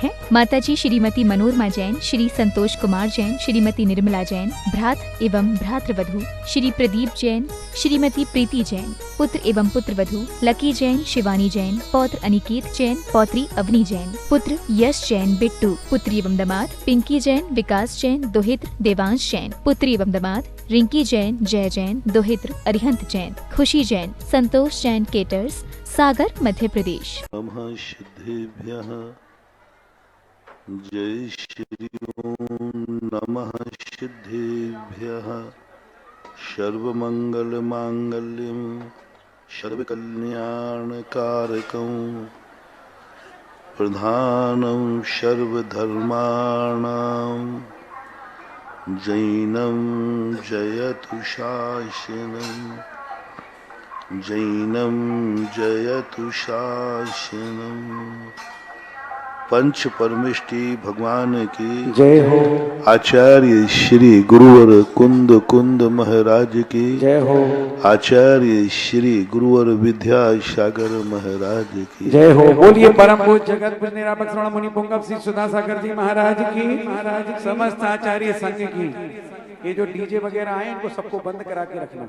हैं माताजी श्रीमती मनोरमा जैन, श्री संतोष कुमार जैन, श्रीमती निर्मला जैन, भ्रात एवं भ्रातृवधू श्री प्रदीप जैन, श्रीमती प्रीति जैन, पुत्र एवं पुत्रवधू लकी जैन, शिवानी जैन, पौत्र अनिकेत जैन, पौत्री अवनी जैन, पुत्र यश जैन बिट्टू, पुत्री एवं दामाद पिंकी जैन, विकास जैन, दोहित्र देवांश जैन, पुत्री एवं दामाद रिंकी जैन, जय जैन, दोहित्र अरिहंत जैन, खुशी जैन, संतोष जैन केटर्स, सागर मध्य प्रदेश। नमः सिद्धेभ्यः जय श्री ओम नमः सिद्धेभ्यः सर्वमंगल मांगल्यं सर्वकल्याणकारकं प्रधानं सर्वधर्माणां जैनं जयतु शासनं जैनं जयतु शासनं। पंच परमेष्टि भगवान की जय हो। आचार्य श्री गुरुवर कुंद कुंद महाराज की जय हो। आचार्य श्री गुरुवर विद्यासागर महाराज की जय हो। बोलिए परम पूज्य जगत गुरु निरापक श्रवण मुनि पुंगव श्री सुधासागर जी महाराज की, समस्त आचार्य संघ की। ये जो डीजे वगैरह आए इनको सबको बंद करा के रखना।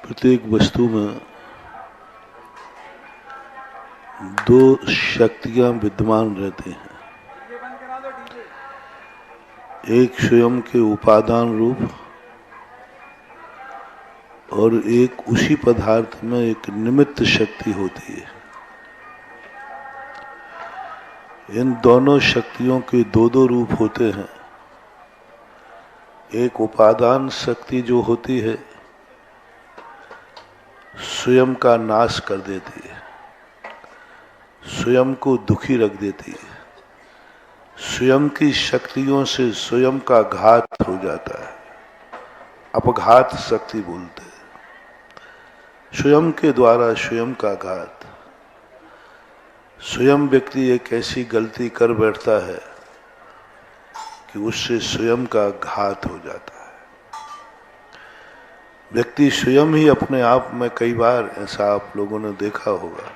प्रत्येक वस्तु में दो शक्तियां विद्यमान रहती हैं, एक स्वयं के उपादान रूप और एक उसी पदार्थ में एक निमित्त शक्ति होती है। इन दोनों शक्तियों के दो दो रूप होते हैं। एक उपादान शक्ति जो होती है स्वयं का नाश कर देती है, स्वयं को दुखी रख देती है, स्वयं की शक्तियों से स्वयं का घात हो जाता है, अपघात शक्ति बोलते हैं। स्वयं के द्वारा स्वयं का घात। स्वयं व्यक्ति एक ऐसी गलती कर बैठता है कि उससे स्वयं का घात हो जाता है। व्यक्ति स्वयं ही अपने आप में, कई बार ऐसा आप लोगों ने देखा होगा,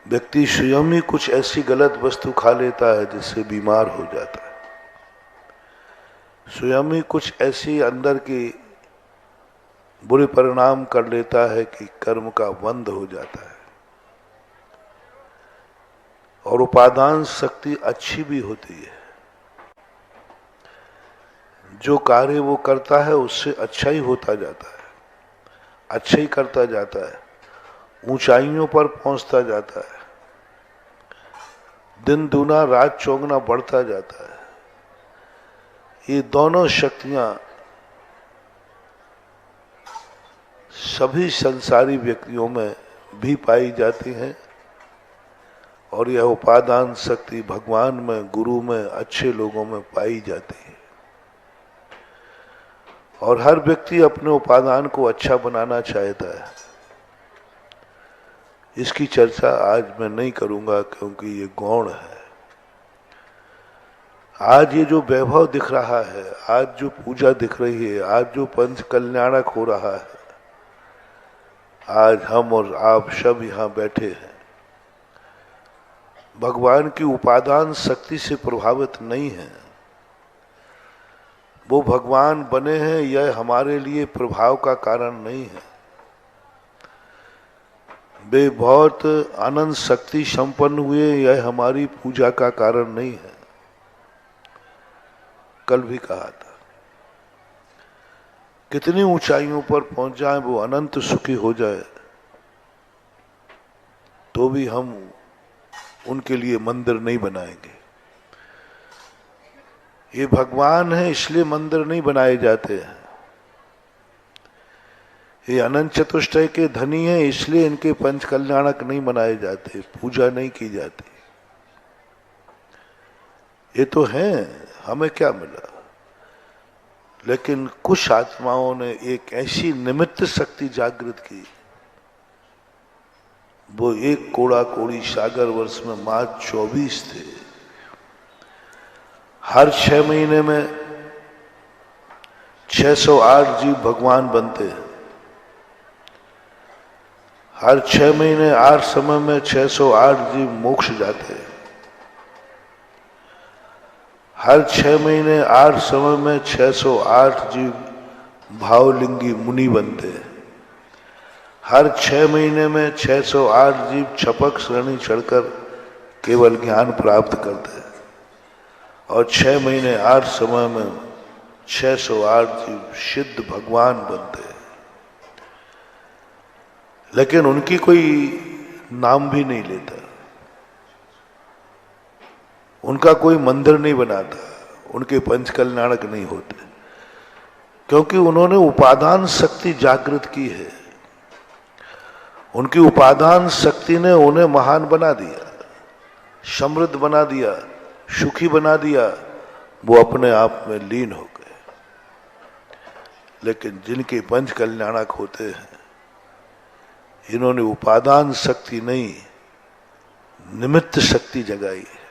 व्यक्ति स्वयं ही कुछ ऐसी गलत वस्तु खा लेता है जिससे बीमार हो जाता है। स्वयं ही कुछ ऐसी अंदर की बुरे परिणाम कर लेता है कि कर्म का बंध हो जाता है। और उपादान शक्ति अच्छी भी होती है, जो कार्य वो करता है उससे अच्छा ही होता जाता है, अच्छा ही करता जाता है, ऊंचाइयों पर पहुंचता जाता है, दिन दूना रात चौगुना बढ़ता जाता है। ये दोनों शक्तियां सभी संसारी व्यक्तियों में भी पाई जाती हैं और यह उपादान शक्ति भगवान में, गुरु में, अच्छे लोगों में पाई जाती है। और हर व्यक्ति अपने उपादान को अच्छा बनाना चाहता है। इसकी चर्चा आज मैं नहीं करूंगा क्योंकि ये गौण है। आज ये जो वैभव दिख रहा है, आज जो पूजा दिख रही है, आज जो पंच कल्याणक हो रहा है, आज हम और आप सब यहाँ बैठे हैं, भगवान की उपादान शक्ति से प्रभावित नहीं है। वो भगवान बने हैं, यह हमारे लिए प्रभाव का कारण नहीं है। वे बहुत अनंत शक्ति संपन्न हुए, यह हमारी पूजा का कारण नहीं है। कल भी कहा था, कितनी ऊंचाइयों पर पहुंच जाए, वो अनंत सुखी हो जाए, तो भी हम उनके लिए मंदिर नहीं बनाएंगे। ये भगवान है इसलिए मंदिर नहीं बनाए जाते हैं। ये अनंत चतुष्टय के धनी हैं इसलिए इनके पंच कल्याणक नहीं बनाए जाते, पूजा नहीं की जाती। ये तो हैं, हमें क्या मिला। लेकिन कुछ आत्माओं ने एक ऐसी निमित्त शक्ति जागृत की, वो एक कोड़ा कोड़ी सागर वर्ष में मात्र 24 थे। हर 6 महीने में 608 जीव भगवान बनते हैं। हर 6 महीने 8 समय में 608 जीव मोक्ष जाते हैं। हर 6 महीने 8 समय में 608 जीव भावलिंगी मुनि बनते हैं। हर 6 महीने में 608 जीव छपक श्रेणी चढ़कर केवल ज्ञान प्राप्त करते हैं और 6 महीने 8 समय में 608 जीव सिद्ध भगवान बनते हैं। लेकिन उनकी कोई नाम भी नहीं लेता, उनका कोई मंदिर नहीं बनाता, उनके पंच कल्याणक नहीं होते, क्योंकि उन्होंने उपादान शक्ति जागृत की है। उनकी उपादान शक्ति ने उन्हें महान बना दिया, समृद्ध बना दिया, सुखी बना दिया, वो अपने आप में लीन हो गए। लेकिन जिनके पंच कल्याणक होते हैं, इन्होंने उपादान शक्ति नहीं, निमित्त शक्ति जगाई है।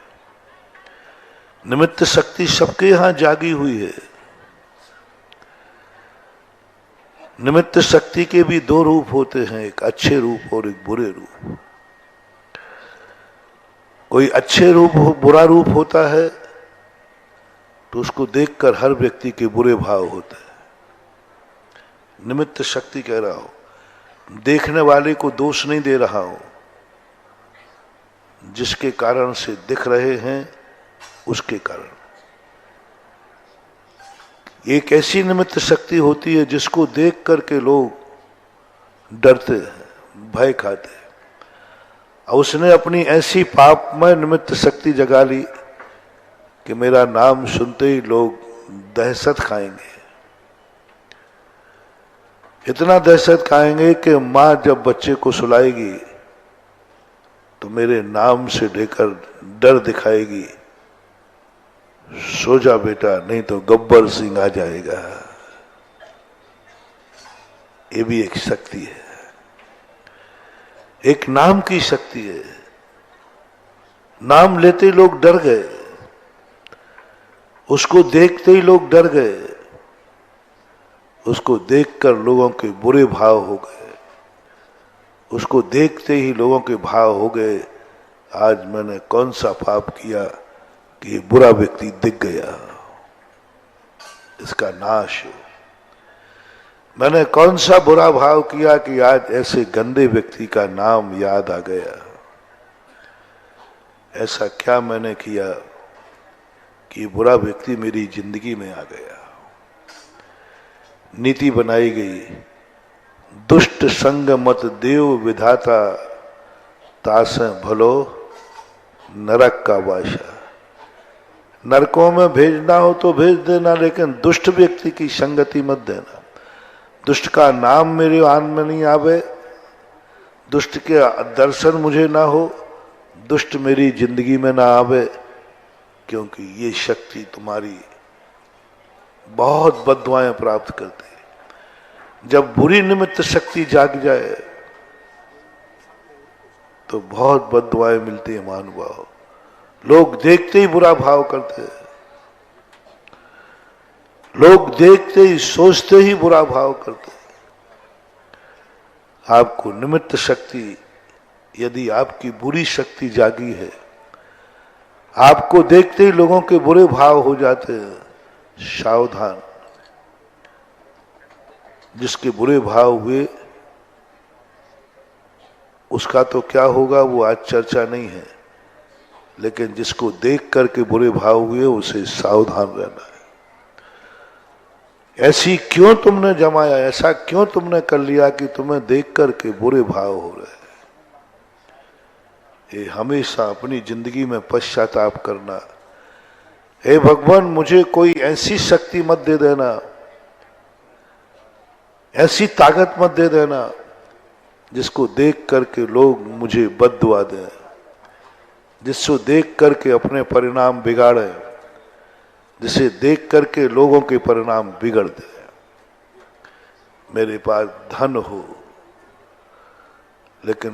निमित्त शक्ति सबके यहां जागी हुई है। निमित्त शक्ति के भी 2 रूप होते हैं, एक अच्छे रूप और एक बुरे रूप। कोई अच्छे रूप हो, बुरा रूप होता है तो उसको देखकर हर व्यक्ति के बुरे भाव होते हैं। निमित्त शक्ति कह रहा हूं, देखने वाले को दोष नहीं दे रहा हूं, जिसके कारण से दिख रहे हैं उसके कारण। एक ऐसी निमित्त शक्ति होती है जिसको देख करके लोग डरते हैं, भय खाते हैं, और उसने अपनी ऐसी पापमय निमित्त शक्ति जगा ली कि मेरा नाम सुनते ही लोग दहशत खाएंगे। इतना दहशत खाएंगे कि माँ जब बच्चे को सुलाएगी तो मेरे नाम से लेकर डर दिखाएगी, सो जा बेटा नहीं तो गब्बर सिंह आ जाएगा। ये भी एक शक्ति है, एक नाम की शक्ति है। नाम लेते ही लोग डर गए, उसको देखते ही लोग डर गए, उसको देखकर लोगों के बुरे भाव हो गए, उसको देखते ही लोगों के भाव हो गए, आज मैंने कौन सा पाप किया कि ये बुरा व्यक्ति दिख गया, इसका नाश हो। मैंने कौन सा बुरा भाव किया कि आज ऐसे गंदे व्यक्ति का नाम याद आ गया। ऐसा क्या मैंने किया कि बुरा व्यक्ति मेरी जिंदगी में आ गया। नीति बनाई गई, दुष्ट संग मत देव विधाता, तासे भलो नरक का वाशा। नरकों में भेजना हो तो भेज देना, लेकिन दुष्ट व्यक्ति की संगति मत देना। दुष्ट का नाम मेरे कान में नहीं आवे, दुष्ट के दर्शन मुझे ना हो, दुष्ट मेरी जिंदगी में ना आवे, क्योंकि ये शक्ति तुम्हारी बहुत बद्दुआएं प्राप्त करती है। जब बुरी निमित्त शक्ति जाग जाए तो बहुत बद्दुआएं मिलती है महानुभाव। लोग देखते ही बुरा भाव करते हैं, लोग देखते ही सोचते ही बुरा भाव करते हैं। आपको निमित्त शक्ति, यदि आपकी बुरी शक्ति जागी है, आपको देखते ही लोगों के बुरे भाव हो जाते हैं, सावधान। जिसके बुरे भाव हुए उसका तो क्या होगा वो आज चर्चा नहीं है, लेकिन जिसको देख करके बुरे भाव हुए उसे सावधान रहना है। ऐसी क्यों तुमने जमाया, ऐसा क्यों तुमने कर लिया कि तुम्हें देख करके बुरे भाव हो रहे हैं। ये हमेशा अपनी जिंदगी में पश्चाताप करना, हे भगवान मुझे कोई ऐसी शक्ति मत दे देना, ऐसी ताकत मत दे देना जिसको देख करके लोग मुझे बद्दुआ दें, जिसको देख करके अपने परिणाम बिगाड़े, जिसे देख करके लोगों के परिणाम बिगड़ दे। मेरे पास धन हो, लेकिन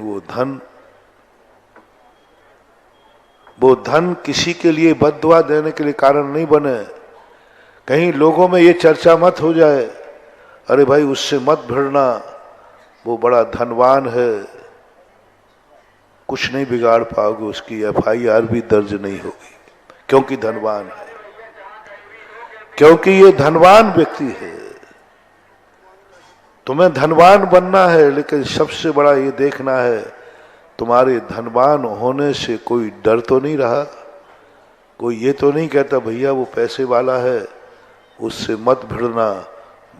वो धन किसी के लिए बद्दुआ देने के लिए कारण नहीं बने। कहीं लोगों में ये चर्चा मत हो जाए, अरे भाई उससे मत भिड़ना, वो बड़ा धनवान है, कुछ नहीं बिगाड़ पाओगे, उसकी FIR भी दर्ज नहीं होगी, क्योंकि धनवान है, क्योंकि ये धनवान व्यक्ति है। तुम्हें धनवान बनना है, लेकिन सबसे बड़ा ये देखना है तुम्हारे धनवान होने से कोई डर तो नहीं रहा, कोई ये तो नहीं कहता भैया वो पैसे वाला है, उससे मत भिड़ना,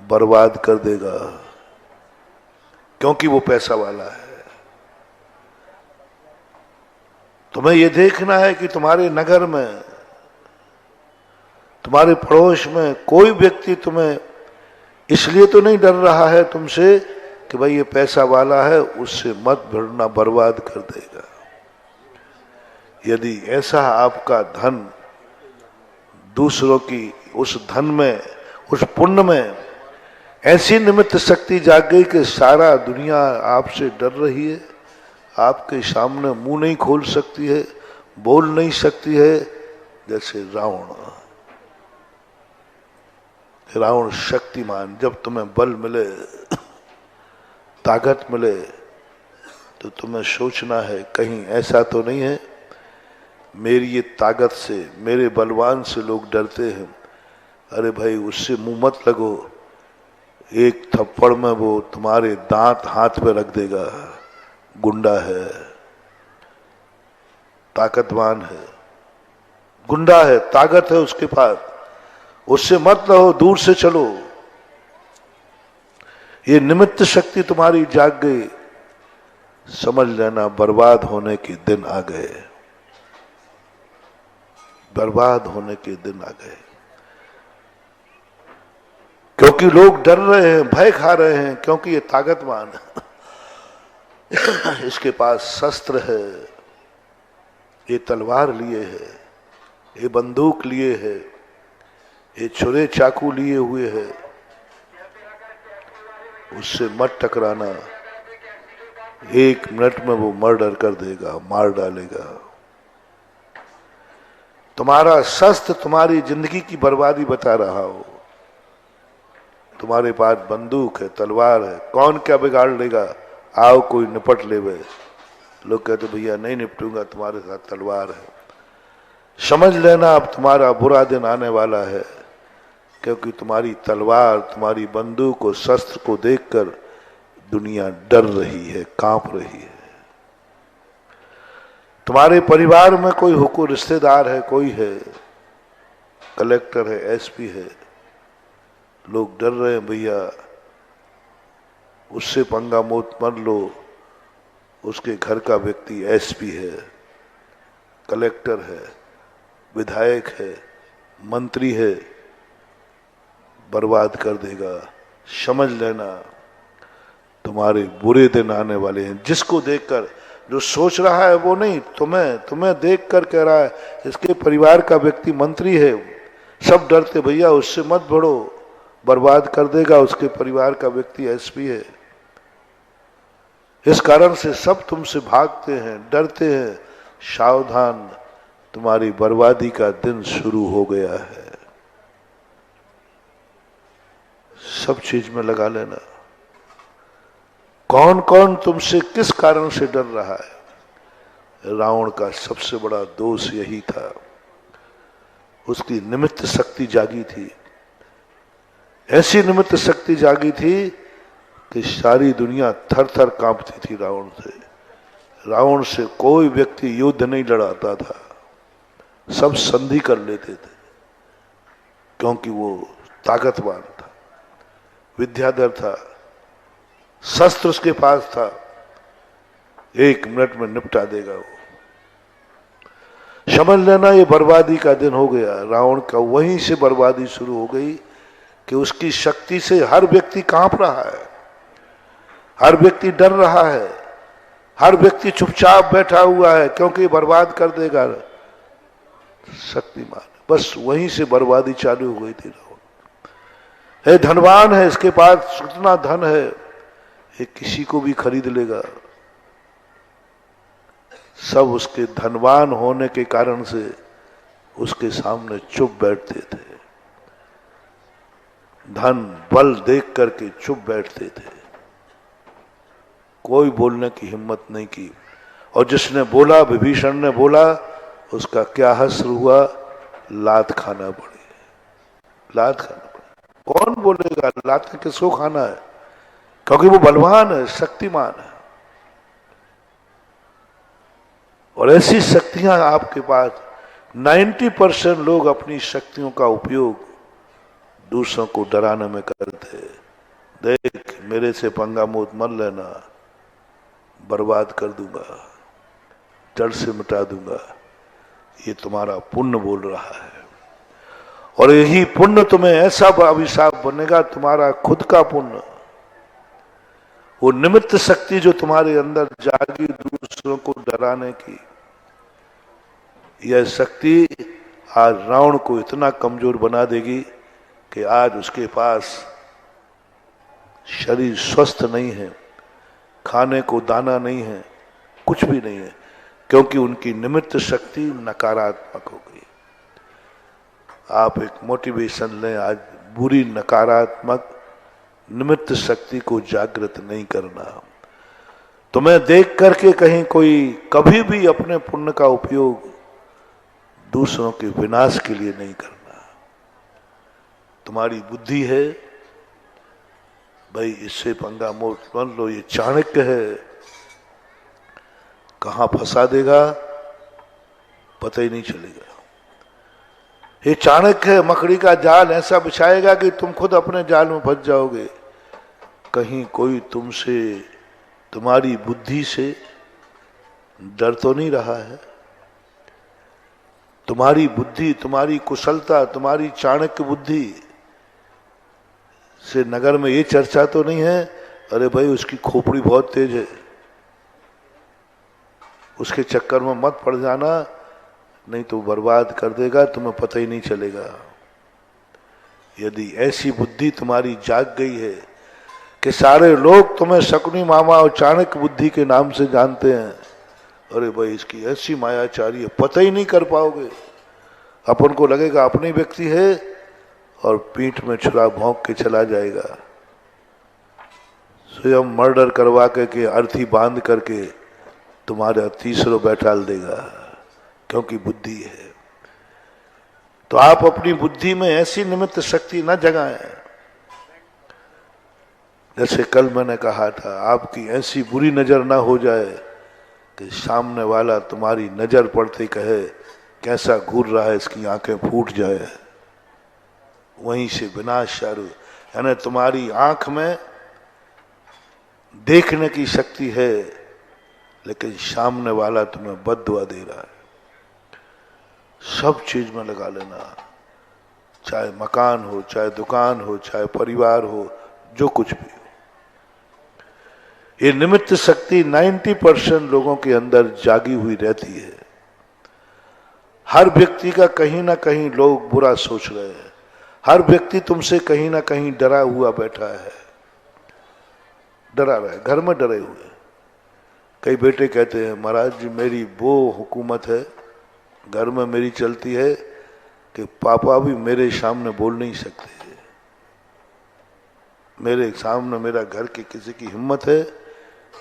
बर्बाद कर देगा, क्योंकि वो पैसा वाला है। तुम्हें ये देखना है कि तुम्हारे नगर में, तुम्हारे पड़ोस में कोई व्यक्ति तुम्हें इसलिए तो नहीं डर रहा है तुमसे कि भाई ये पैसा वाला है, उससे मत भिड़ना, बर्बाद कर देगा। यदि ऐसा आपका धन दूसरों की उस धन में, उस पुण्य में ऐसी निमित्त शक्ति जाग गई कि सारा दुनिया आपसे डर रही है, आपके सामने मुंह नहीं खोल सकती है, बोल नहीं सकती है, जैसे रावण शक्तिमान। जब तुम्हें बल मिले, ताकत मिले, तो तुम्हें सोचना है कहीं ऐसा तो नहीं है मेरी ये ताकत से, मेरे बलवान से लोग डरते हैं, अरे भाई उससे मुंह मत लगो, एक थप्पड़ में वो तुम्हारे दांत हाथ पे रख देगा। गुंडा है, ताकतवान है, गुंडा है, ताकत है उसके पास, उससे मत रहो, दूर से चलो। ये निमित्त शक्ति तुम्हारी जाग गई, समझ लेना बर्बाद होने के दिन आ गए, बर्बाद होने के दिन आ गए। क्योंकि लोग डर रहे हैं, भय खा रहे हैं, क्योंकि ये ताकतवान है, इसके पास शस्त्र है, ये तलवार लिए है, ये बंदूक लिए है, ये छुरे चाकू लिए हुए है, उससे मत टकराना, 1 मिनट में वो मर्डर कर देगा, मार डालेगा। तुम्हारा शस्त्र तुम्हारी जिंदगी की बर्बादी बता रहा हो, तुम्हारे पास बंदूक है, तलवार है, कौन क्या बिगाड़ लेगा, आओ कोई निपट ले। वे लोग कहते भैया नहीं निपटूंगा, तुम्हारे साथ तलवार है। समझ लेना अब तुम्हारा बुरा दिन आने वाला है, क्योंकि तुम्हारी तलवार, तुम्हारी बंदूक और शस्त्र को देखकर दुनिया डर रही है, कांप रही है। तुम्हारे परिवार में कोई हुकूम रिश्तेदार है, कोई है, कलेक्टर है, SP है, लोग डर रहे हैं भैया उससे पंगा मत लो, उसके घर का व्यक्ति SP है, कलेक्टर है, विधायक है, मंत्री है, बर्बाद कर देगा। समझ लेना तुम्हारे बुरे दिन आने वाले हैं। जिसको देखकर जो सोच रहा है वो नहीं, तुम्हें देखकर कह रहा है इसके परिवार का व्यक्ति मंत्री है, सब डरते भैया उससे मत भिड़ो, बर्बाद कर देगा, उसके परिवार का व्यक्ति SP है। इस कारण से सब तुमसे भागते हैं, डरते हैं। सावधान, तुम्हारी बर्बादी का दिन शुरू हो गया है। सब चीज में लगा लेना, कौन कौन तुमसे किस कारण से डर रहा है। रावण का सबसे बड़ा दोष यही था, उसकी निमित्त शक्ति जागी थी, ऐसी निमित्त शक्ति जागी थी कि सारी दुनिया थर थर कांपती थी रावण से। रावण से कोई व्यक्ति युद्ध नहीं लड़ाता था, सब संधि कर लेते थे, क्योंकि वो ताकतवान था, विद्याधर था, शस्त्र उसके पास था, 1 मिनट में निपटा देगा वो। समझ लेना ये बर्बादी का दिन हो गया। रावण का वहीं से बर्बादी शुरू हो गई कि उसकी शक्ति से हर व्यक्ति कांप रहा है, हर व्यक्ति डर रहा है, हर व्यक्ति चुपचाप बैठा हुआ है, क्योंकि बर्बाद कर देगा शक्तिमान। बस वहीं से बर्बादी चालू हो गई थी। रावण है धनवान है, इसके पास इतना धन है, ये किसी को भी खरीद लेगा। सब उसके धनवान होने के कारण से उसके सामने चुप बैठते थे, धन बल देख करके चुप बैठते थे, कोई बोलने की हिम्मत नहीं की। और जिसने बोला, विभीषण ने बोला, उसका क्या हश्र हुआ? लात खाना पड़ी, लात खाना पड़ी। कौन बोलेगा लात किसको खाना है? क्योंकि वो बलवान है, शक्तिमान है। और ऐसी शक्तियां आपके पास, 90% लोग अपनी शक्तियों का उपयोग दूसरों को डराने में करते। देख, मेरे से पंगा मत लेना, बर्बाद कर दूंगा, जड़ से मिटा दूंगा, ये तुम्हारा पुण्य बोल रहा है। और यही पुण्य तुम्हें ऐसा अभिशाप बनेगा, तुम्हारा खुद का पुण्य, वो निमित्त शक्ति जो तुम्हारे अंदर जागी दूसरों को डराने की, यह शक्ति आज रावण को इतना कमजोर बना देगी कि आज उसके पास शरीर स्वस्थ नहीं है, खाने को दाना नहीं है, कुछ भी नहीं है, क्योंकि उनकी निमित्त शक्ति नकारात्मक हो गई। आप एक मोटिवेशन लें, आज बुरी नकारात्मक निमित्त शक्ति को जागृत नहीं करना। तुम्हें देख करके कहीं कोई कभी भी अपने पुण्य का उपयोग दूसरों के विनाश के लिए नहीं करना। तुम्हारी बुद्धि है भाई, इससे पंगा मत लो, ये चाणक्य है, कहां फंसा देगा पता ही नहीं चलेगा। ये चाणक्य है, मकड़ी का जाल ऐसा बिछाएगा कि तुम खुद अपने जाल में फंस जाओगे। कहीं कोई तुमसे, तुम्हारी बुद्धि से डर तो नहीं रहा है? तुम्हारी बुद्धि, तुम्हारी कुशलता, तुम्हारी चाणक्य बुद्धि से नगर में ये चर्चा तो नहीं है, अरे भाई उसकी खोपड़ी बहुत तेज है, उसके चक्कर में मत पड़ जाना, नहीं तो बर्बाद कर देगा, तुम्हें पता ही नहीं चलेगा। यदि ऐसी बुद्धि तुम्हारी जाग गई है कि सारे लोग तुम्हें शकुनी मामा और चाणक्य बुद्धि के नाम से जानते हैं, अरे भाई इसकी ऐसी मायाचारी है, पता ही नहीं कर पाओगे। अपन को लगेगा अपनी व्यक्ति है और पीठ में छुरा भौंक के चला जाएगा, स्वयं मर्डर करवा के अर्थी बांध करके तुम्हारा तीसरा बैठाल देगा, क्योंकि बुद्धि है। तो आप अपनी बुद्धि में ऐसी निमित्त शक्ति न जगाएं। जैसे कल मैंने कहा था, आपकी ऐसी बुरी नजर ना हो जाए कि सामने वाला तुम्हारी नजर पड़ते कहे कैसा घूर रहा है, इसकी आंखें फूट जाए, वहीं से विनाश चालू। यानी तुम्हारी आंख में देखने की शक्ति है, लेकिन सामने वाला तुम्हें बद्दुआ दे रहा है। सब चीज में लगा लेना, चाहे मकान हो, चाहे दुकान हो, चाहे परिवार हो, जो कुछ भी हो। ये निमित्त शक्ति 90% लोगों के अंदर जागी हुई रहती है। हर व्यक्ति का कहीं ना कहीं लोग बुरा सोच रहे हैं, हर व्यक्ति तुमसे कहीं ना कहीं डरा हुआ बैठा है, डरा रहा है, घर में डरे हुए। कई बेटे कहते हैं, महाराज जी मेरी वो हुकूमत है, घर में मेरी चलती है कि पापा भी मेरे सामने बोल नहीं सकते, मेरे सामने मेरा घर के किसी की हिम्मत है,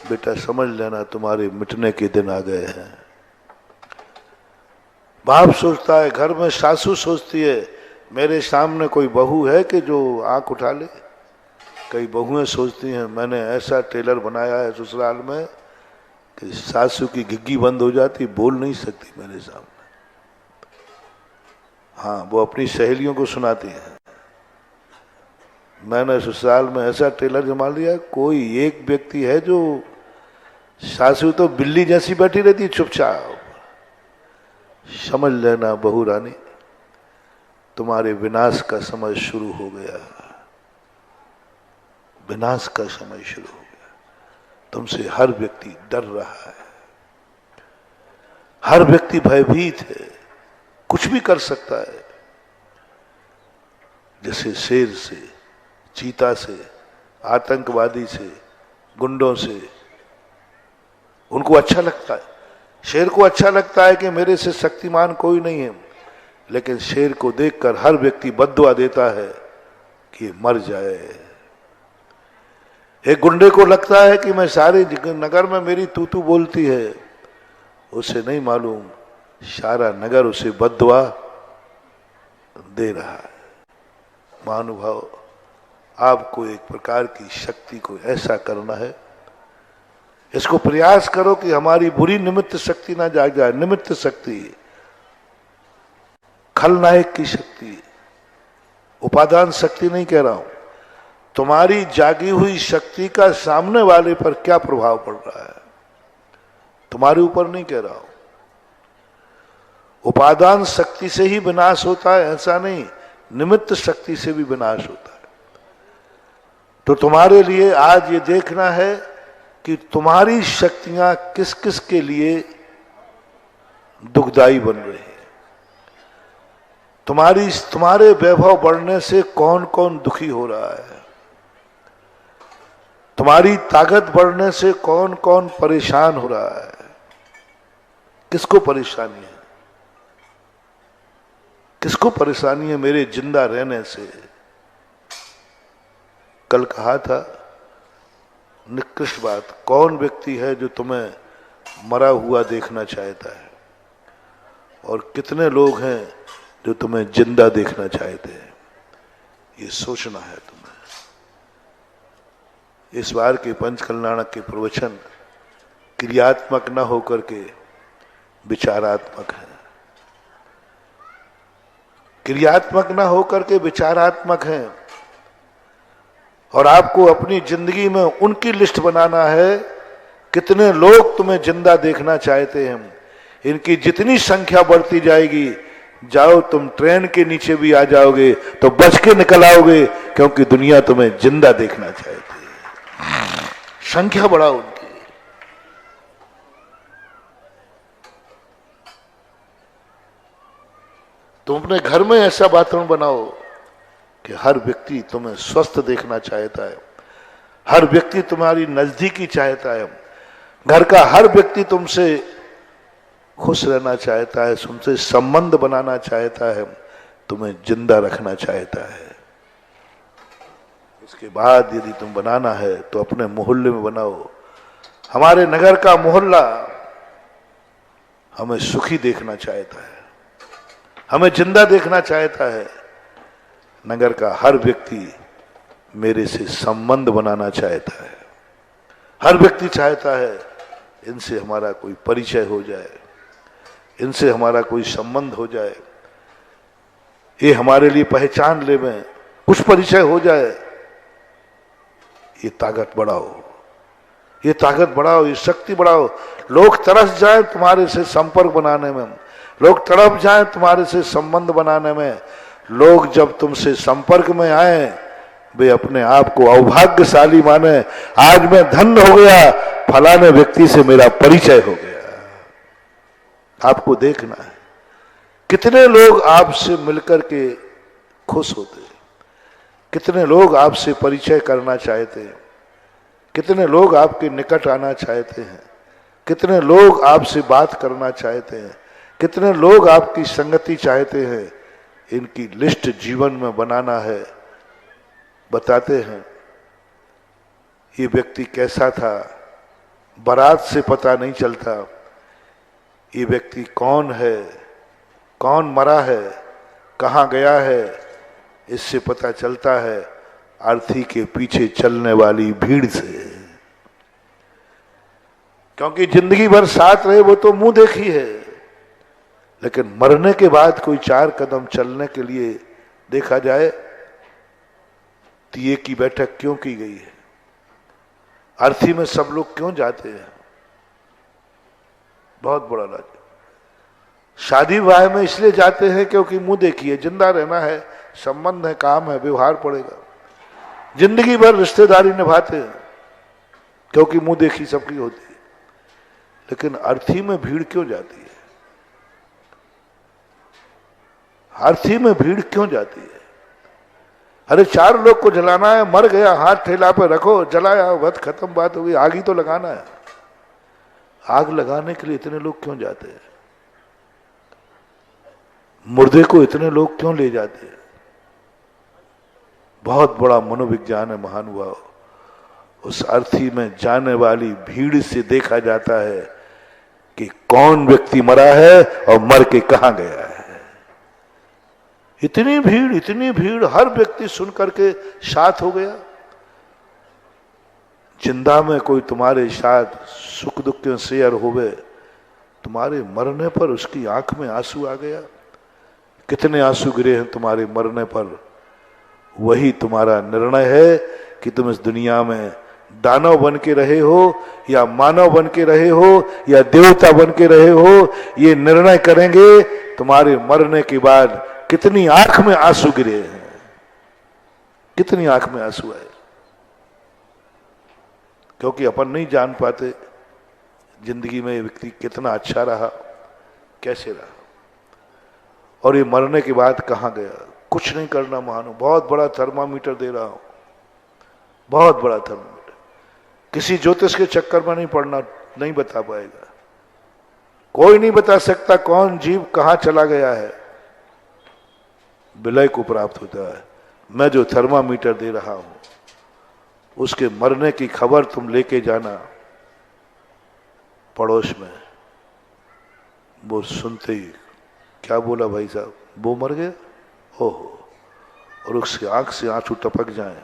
बेटा समझ लेना तुम्हारे मिटने के दिन आ गए हैं। बाप सोचता है, घर में सासू सोचती है मेरे सामने कोई बहू है कि जो आंख उठा ले। कई बहुएं सोचती हैं मैंने ऐसा टेलर बनाया है ससुराल में कि सासू की घिग्गी बंद हो जाती, बोल नहीं सकती मेरे सामने। हाँ, वो अपनी सहेलियों को सुनाती हैं, मैंने ससुराल में ऐसा टेलर जमा लिया, कोई एक व्यक्ति है जो सासू तो बिल्ली जैसी बैठी रहती चुपचाप। समझ लेना बहू रानी, तुम्हारे विनाश का समय शुरू हो गया, विनाश का समय शुरू हो गया। तुमसे हर व्यक्ति डर रहा है, हर व्यक्ति भयभीत है, कुछ भी कर सकता है। जैसे शेर से, चीता से, आतंकवादी से, गुंडों से, उनको अच्छा लगता है। शेर को अच्छा लगता है कि मेरे से शक्तिमान कोई नहीं है, लेकिन शेर को देखकर हर व्यक्ति बद्दुआ देता है कि मर जाए। एक गुंडे को लगता है कि मैं सारे नगर में मेरी तूतू बोलती है, उसे नहीं मालूम सारा नगर उसे बद्दुआ दे रहा है। महानुभाव, आपको एक प्रकार की शक्ति को ऐसा करना है, इसको प्रयास करो कि हमारी बुरी निमित्त शक्ति ना जाग जाए। निमित्त शक्ति, खलनायक की शक्ति, उपादान शक्ति नहीं कह रहा हूं। तुम्हारी जागी हुई शक्ति का सामने वाले पर क्या प्रभाव पड़ रहा है, तुम्हारे ऊपर नहीं कह रहा हूं। उपादान शक्ति से ही विनाश होता है ऐसा नहीं, निमित्त शक्ति से भी विनाश होता है। तो तुम्हारे लिए आज ये देखना है कि तुम्हारी शक्तियां किस किस के लिए दुखदाई बन रही है। तुम्हारे वैभव बढ़ने से कौन कौन दुखी हो रहा है, तुम्हारी ताकत बढ़ने से कौन कौन परेशान हो रहा है, किसको परेशानी है, किसको परेशानी है मेरे जिंदा रहने से। कल कहा था निकृष्ट बात, कौन व्यक्ति है जो तुम्हें मरा हुआ देखना चाहता है और कितने लोग हैं जो तुम्हें जिंदा देखना चाहते हैं। ये सोचना है तुम्हें। इस बार के पंच कल्याणक के प्रवचन क्रियात्मक न होकर के विचारात्मक है, क्रियात्मक न होकर के विचारात्मक है। और आपको अपनी जिंदगी में उनकी लिस्ट बनाना है, कितने लोग तुम्हें जिंदा देखना चाहते हैं। इनकी जितनी संख्या बढ़ती जाएगी, जाओ तुम ट्रेन के नीचे भी आ जाओगे तो बच के निकल आओगे, क्योंकि दुनिया तुम्हें जिंदा देखना चाहती है। संख्या बढ़ाओ उनकी। तुम अपने घर में ऐसा वातावरण बनाओ कि हर व्यक्ति तुम्हें स्वस्थ देखना चाहता है, हर व्यक्ति तुम्हारी नजदीकी चाहता है, घर का हर व्यक्ति तुमसे खुश रहना चाहता है, तुमसे संबंध बनाना चाहता है, तुम्हें जिंदा रखना चाहता है। इसके बाद यदि तुम बनाना है तो अपने मोहल्ले में बनाओ। हमारे नगर का मोहल्ला हमें सुखी देखना चाहता है, हमें जिंदा देखना चाहता है। नगर का हर व्यक्ति मेरे से संबंध बनाना चाहता है, हर व्यक्ति चाहता है इनसे हमारा कोई परिचय हो जाए, इनसे हमारा कोई संबंध हो जाए, ये हमारे लिए पहचान ले, में कुछ परिचय हो जाए। ये ताकत बढ़ाओ, ये ताकत बढ़ाओ, ये शक्ति बढ़ाओ। लोग तरस जाए तुम्हारे से संपर्क बनाने में, लोग तड़प जाए तुम्हारे से संबंध बनाने में। लोग जब तुमसे संपर्क में आए, वे अपने आप को अभाग्यशाली माने, आज मैं धन्य हो गया, फलाने व्यक्ति से मेरा परिचय हो गया। आपको देखना है कितने लोग आपसे मिलकर के खुश होते हैं, कितने लोग आपसे परिचय करना चाहते हैं, कितने लोग आपके निकट आना चाहते हैं, कितने लोग आपसे बात करना चाहते हैं, कितने लोग आपकी संगति चाहते हैं। इनकी लिस्ट जीवन में बनाना है। बताते हैं ये व्यक्ति कैसा था, बारात से पता नहीं चलता। ये व्यक्ति कौन है, कौन मरा है, कहाँ गया है, इससे पता चलता है अर्थी के पीछे चलने वाली भीड़ से। क्योंकि जिंदगी भर साथ रहे वो तो मुंह देखी है, लेकिन मरने के बाद कोई 4 कदम चलने के लिए देखा जाए तो ये की बैठक क्यों की गई है, अर्थी में सब लोग क्यों जाते हैं। बहुत बड़ा राज। शादी विवाह में इसलिए जाते हैं क्योंकि मुंह देखिए, जिंदा रहना है, संबंध है, काम है, व्यवहार पड़ेगा। जिंदगी भर रिश्तेदारी निभाते हैं क्योंकि मुंह देखी सबकी होती है। लेकिन अर्थी में भीड़ क्यों जाती है, अर्थी में भीड़ क्यों जाती है। अरे 4 लोग को जलाना है, मर गया, हाथ ठेला पे रखो, जलाया, बात खत्म, बात हो गई। आग ही तो लगाना है, आग लगाने के लिए इतने लोग क्यों जाते हैं, मुर्दे को इतने लोग क्यों ले जाते हैं। बहुत बड़ा मनोविज्ञान है महानुभाव। उस अर्थी में जाने वाली भीड़ से देखा जाता है कि कौन व्यक्ति मरा है और मर के कहां गया है। इतनी भीड़, हर व्यक्ति सुन करके साथ हो गया। जिंदा में कोई तुम्हारे साथ सुख दुख के शेयर होवे, तुम्हारे मरने पर उसकी आंख में आंसू आ गया। कितने आंसू गिरे हैं तुम्हारे मरने पर, वही तुम्हारा निर्णय है कि तुम इस दुनिया में दानव बन के रहे हो या मानव बन के रहे हो या देवता बन के रहे हो। ये निर्णय करेंगे तुम्हारे मरने के बाद कितनी आंख में आंसू गिरे हैं, कितनी आंख में आंसू आए। क्योंकि अपन नहीं जान पाते जिंदगी में ये व्यक्ति कितना अच्छा रहा, कैसे रहा, और ये मरने के बाद कहां गया। कुछ नहीं करना मानो, बहुत बड़ा थर्मामीटर दे रहा हूं, बहुत बड़ा थर्मामीटर। किसी ज्योतिष के चक्कर में नहीं पड़ना, नहीं बता पाएगा। कोई नहीं बता सकता कौन जीव कहां चला गया है, विलय को प्राप्त होता है। मैं जो थर्मामीटर दे रहा हूं उसके मरने की खबर तुम लेके जाना पड़ोस में। वो सुनते ही क्या बोला भाई साहब, वो मर गया, ओहो, और उसकी आंख से आंसू टपक जाए।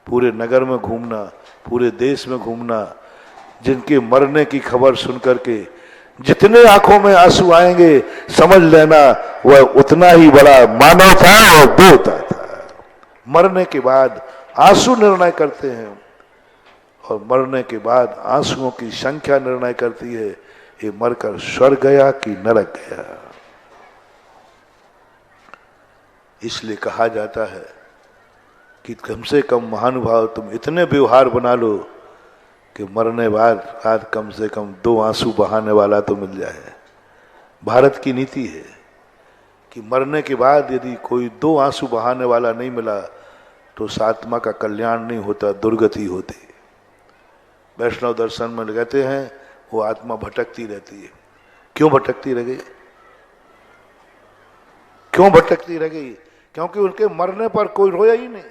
पूरे नगर में घूमना, पूरे देश में घूमना, जिनके मरने की खबर सुनकर के जितने आंखों में आंसू आएंगे, समझ लेना वह उतना ही बड़ा मानव था और देवता था। मरने के बाद आंसू निर्णय करते हैं, और मरने के बाद आंसुओं की संख्या निर्णय करती है ये मरकर स्वर्ग गया कि नरक गया। इसलिए कहा जाता है कि कम से कम महानुभाव तुम इतने व्यवहार बना लो कि मरने बाद कम से कम 2 आंसू बहाने वाला तो मिल जाए। भारत की नीति है कि मरने के बाद यदि कोई 2 आंसू बहाने वाला नहीं मिला तो उस आत्मा का कल्याण नहीं होता, दुर्गति होती। वैष्णव दर्शन में कहते हैं वो आत्मा भटकती रहती है। क्यों भटकती रह गई? क्यों भटकती रह गई? क्योंकि उनके मरने पर कोई रोया ही नहीं।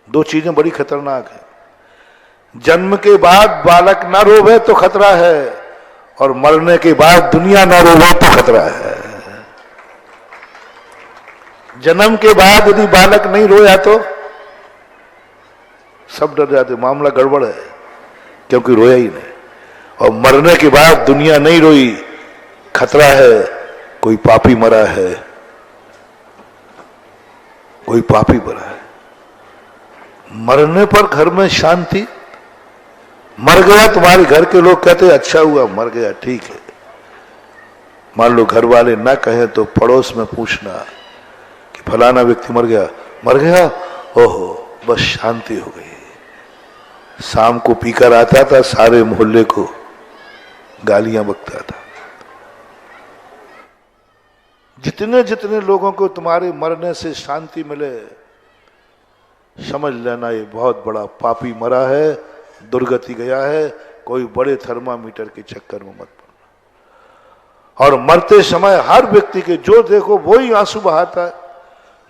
2 चीजें बड़ी खतरनाक है। जन्म के बाद बालक न रोवे तो खतरा है, और मरने के बाद दुनिया न रोवे तो खतरा है। जन्म के बाद यदि बालक नहीं रोया तो सब डर जाते, मामला गड़बड़ है, क्योंकि रोया ही नहीं। और मरने के बाद दुनिया नहीं रोई, खतरा है, कोई पापी मरा है, कोई पापी मरा है। मरने पर घर में शांति। मर गया, तुम्हारे घर के लोग कहते अच्छा हुआ मर गया, ठीक है। मान लो घर वाले ना कहें तो पड़ोस में पूछना कि फलाना व्यक्ति मर गया, ओहो, बस शांति हो गई। शाम को पीकर आता था, सारे मोहल्ले को गालियां बकता था। जितने जितने लोगों को तुम्हारे मरने से शांति मिले, समझ लेना ये बहुत बड़ा पापी मरा है, दुर्गति गया है। कोई बड़े थर्मामीटर के चक्कर में मत पड़ना। और मरते समय हर व्यक्ति के जो देखो वही आंसू बहाता है,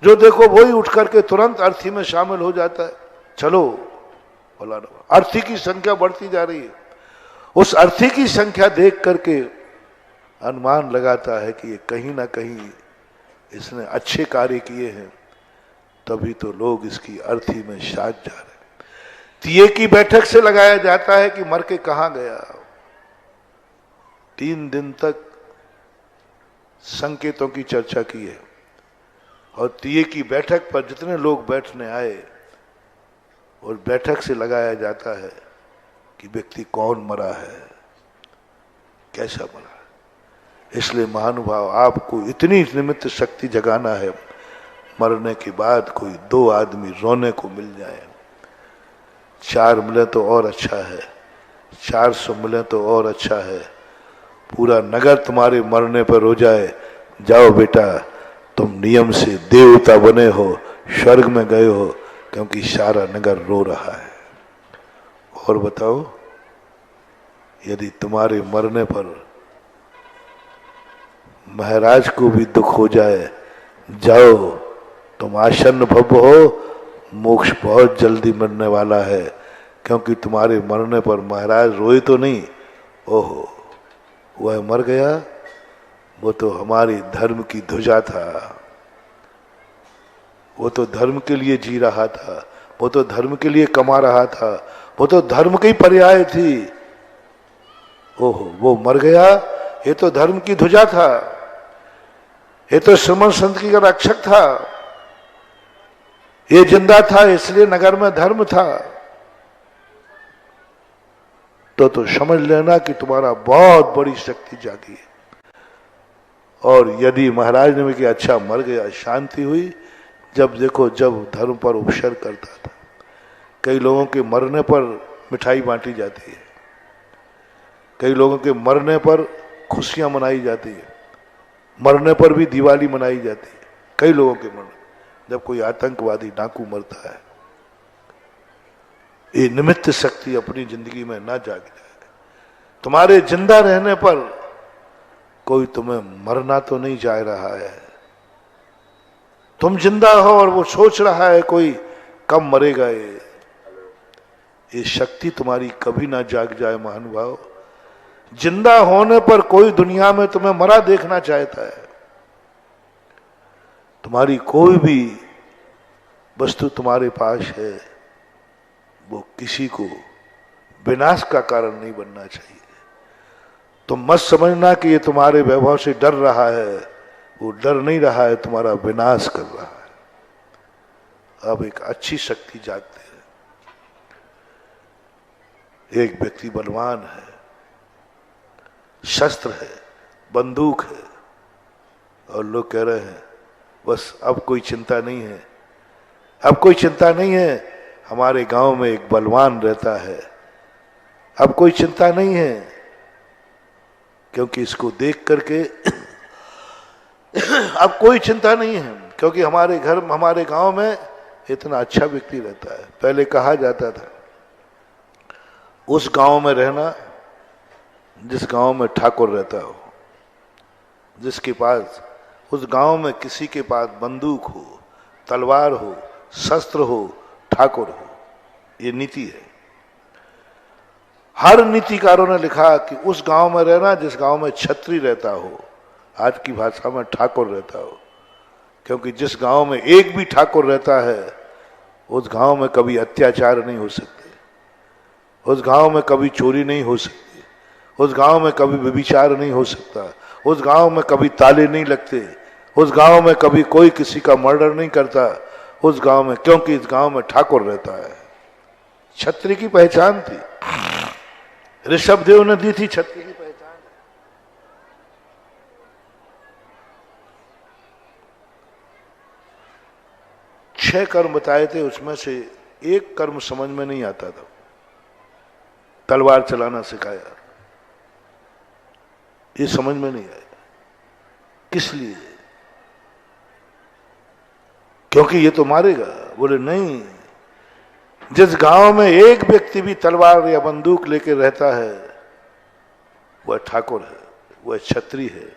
जो देखो वही उठ करके तुरंत अर्थी में शामिल हो जाता है। चलो बोला, अर्थी की संख्या बढ़ती जा रही है। उस अर्थी की संख्या देख करके अनुमान लगाता है कि ये कहीं ना कहीं इसने अच्छे कार्य किए हैं, तभी तो लोग इसकी अर्थी में साथ जा रहे हैं। तिये की बैठक से लगाया जाता है कि मर के कहां गया। 3 दिन तक संकेतों की चर्चा की है, और तिये की बैठक पर जितने लोग बैठने आए, और बैठक से लगाया जाता है कि व्यक्ति कौन मरा है, कैसा मरा है। इसलिए महानुभाव, आपको इतनी निमित्त शक्ति जगाना है, मरने के बाद कोई 2 आदमी रोने को मिल जाए। 4 मिले तो और अच्छा है, 400 मिले तो और अच्छा है। पूरा नगर तुम्हारे मरने पर रो जाए, जाओ बेटा तुम नियम से देवता बने हो, स्वर्ग में गए हो, क्योंकि सारा नगर रो रहा है। और बताओ, यदि तुम्हारे मरने पर महाराज को भी दुख हो जाए, जाओ तुम आसन्न भव हो, मोक्ष बहुत जल्दी मिलने वाला है। क्योंकि तुम्हारे मरने पर महाराज रोए तो नहीं, ओहो, वह मर गया, वो तो हमारे धर्म की ध्वजा था, वो तो धर्म के लिए जी रहा था, वो तो धर्म के लिए कमा रहा था, वो तो धर्म की पर्याय थी। ओहो, वो मर गया, ये तो धर्म की ध्वजा था, ये तो श्रमण संत की रक्षक था, ये जिंदा था इसलिए नगर में धर्म था। तो समझ लेना कि तुम्हारा बहुत बड़ी शक्ति जागी है। और यदि महाराज ने भी कि अच्छा मर गया, शांति हुई। जब देखो, जब धर्म पर उपसर करता था, कई लोगों के मरने पर मिठाई बांटी जाती है, कई लोगों के मरने पर खुशियां मनाई जाती है, मरने पर भी दिवाली मनाई जाती है। कई लोगों के मरने, जब कोई आतंकवादी डाकू मरता है, ये निमित्त शक्ति अपनी जिंदगी में ना जाग जाए। तुम्हारे जिंदा रहने पर कोई तुम्हें मरना तो नहीं जा रहा है, तुम जिंदा हो और वो सोच रहा है कोई कब मरेगा। ये शक्ति तुम्हारी कभी ना जाग जाए महानुभाव। जिंदा होने पर कोई दुनिया में तुम्हें मरा देखना चाहता है। तुम्हारी कोई भी वस्तु तुम्हारे पास है, वो किसी को विनाश का कारण नहीं बनना चाहिए। तुम मत समझना कि ये तुम्हारे वैभव से डर रहा है, वो डर नहीं रहा है, तुम्हारा विनाश कर रहा है। अब एक अच्छी शक्ति जागती है। एक व्यक्ति बलवान है, शस्त्र है, बंदूक है, और लोग कह रहे हैं बस अब कोई चिंता नहीं है, अब कोई चिंता नहीं है, हमारे गांव में एक बलवान रहता है, अब कोई चिंता नहीं है। क्योंकि इसको देख करके अब कोई चिंता नहीं है, क्योंकि हमारे घर, हमारे गांव में इतना अच्छा व्यक्ति रहता है। पहले कहा जाता था उस गांव में रहना जिस गांव में ठाकुर रहता हो, जिसके पास, उस गांव में किसी के पास बंदूक हो, तलवार हो, शस्त्र हो, ठाकुर हो। ये नीति है। हर नीतिकारों ने लिखा कि उस गांव में रहना जिस गांव में छत्री रहता हो, आज की भाषा में ठाकुर रहता हो। क्योंकि जिस गांव में एक भी ठाकुर रहता है, उस गांव में कभी अत्याचार नहीं हो सकते, उस गांव में कभी चोरी नहीं हो सकती, उस गांव में कभी व्यभिचार नहीं हो सकता, उस गांव में कभी ताले नहीं लगते, उस गांव में कभी कोई किसी का मर्डर नहीं करता उस गांव में, क्योंकि इस गांव में ठाकुर रहता है। छत्री की पहचान थी, ऋषभदेव ने दी थी छत्री की पहचान। छह कर्म बताए थे, उसमें से एक कर्म समझ में नहीं आता था, तलवार चलाना सिखाया, ये समझ में नहीं आया। किस लिए? क्योंकि ये तो मारेगा। बोले नहीं, जिस गांव में एक व्यक्ति भी तलवार या बंदूक लेकर रहता है वह ठाकुर है, वह छत्री है।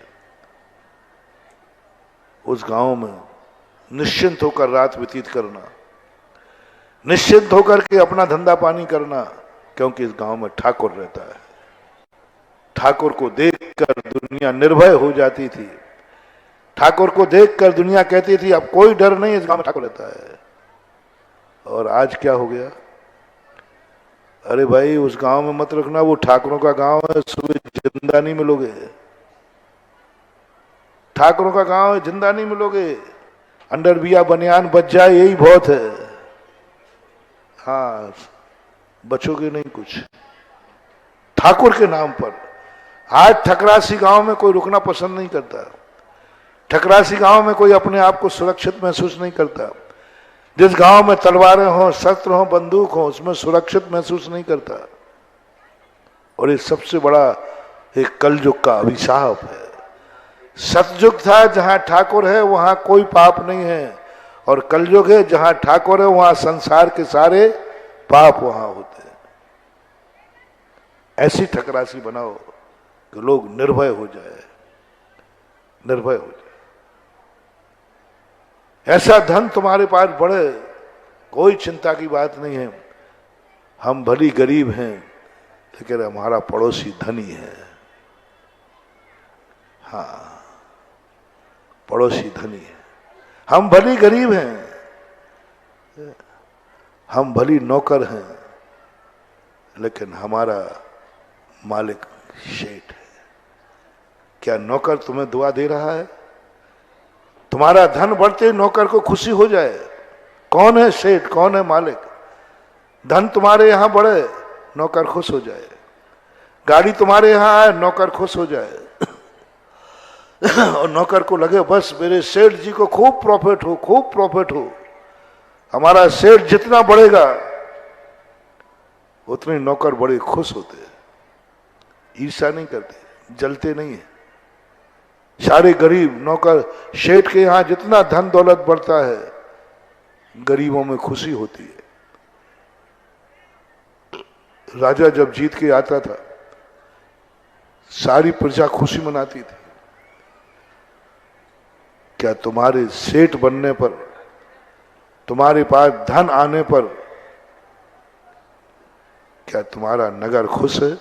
उस गांव में निश्चिंत होकर रात व्यतीत करना, निश्चिंत होकर के अपना धंधा पानी करना, क्योंकि इस गांव में ठाकुर रहता है। ठाकुर को देखकर दुनिया निर्भय हो जाती थी, ठाकुर को देखकर दुनिया कहती थी अब कोई डर नहीं, इस गांव में ठाकुर रहता है। और आज क्या हो गया? अरे भाई, उस गांव में मत रखना, वो ठाकुरों का गांव है, सुबह जिंदा नहीं मिलोगे। ठाकुरों का गांव है, जिंदा नहीं मिलोगे। अंडरविया बनियान बच जाए यही बहुत है, हाँ बचोगे नहीं कुछ ठाकुर के नाम पर। आज ठकरासी गांव में कोई रुकना पसंद नहीं करता, ठकरासी गांव में कोई अपने आप को सुरक्षित महसूस नहीं करता। जिस गांव में तलवारें हों, शस्त्र हों, बंदूक हो, उसमें सुरक्षित महसूस नहीं करता। और ये सबसे बड़ा एक कलयुग का अभिशाप है। सतयुग था जहां ठाकुर है वहां कोई पाप नहीं है, और कलयुग है जहां ठाकुर है वहां संसार के सारे पाप वहां होते हैं। ऐसी ठकरासी बनाओ कि लोग निर्भय हो जाए, निर्भय हो जाए। ऐसा धन तुम्हारे पास बढ़े, कोई चिंता की बात नहीं है। हम भली गरीब हैं, लेकिन हमारा पड़ोसी धनी है। हाँ, पड़ोसी धनी है। हम भली गरीब हैं, हम भली नौकर हैं, लेकिन हमारा मालिक सेठ है। क्या नौकर तुम्हें दुआ दे रहा है? तुम्हारा धन बढ़ते नौकर को खुशी हो जाए। कौन है सेठ, कौन है मालिक? धन तुम्हारे यहां बढ़े, नौकर खुश हो जाए। गाड़ी तुम्हारे यहां आए, नौकर खुश हो जाए। और नौकर को लगे बस मेरे सेठ जी को खूब प्रॉफिट हो, खूब प्रॉफिट हो। हमारा सेठ जितना बढ़ेगा उतने नौकर बड़े खुश होते हैं। ईर्ष्या नहीं करते, जलते नहीं है। सारे गरीब नौकर, सेठ के यहां जितना धन दौलत बढ़ता है, गरीबों में खुशी होती है। राजा जब जीत के आता था, सारी प्रजा खुशी मनाती थी। क्या तुम्हारे सेठ बनने पर, तुम्हारे पास धन आने पर, क्या तुम्हारा नगर खुश है?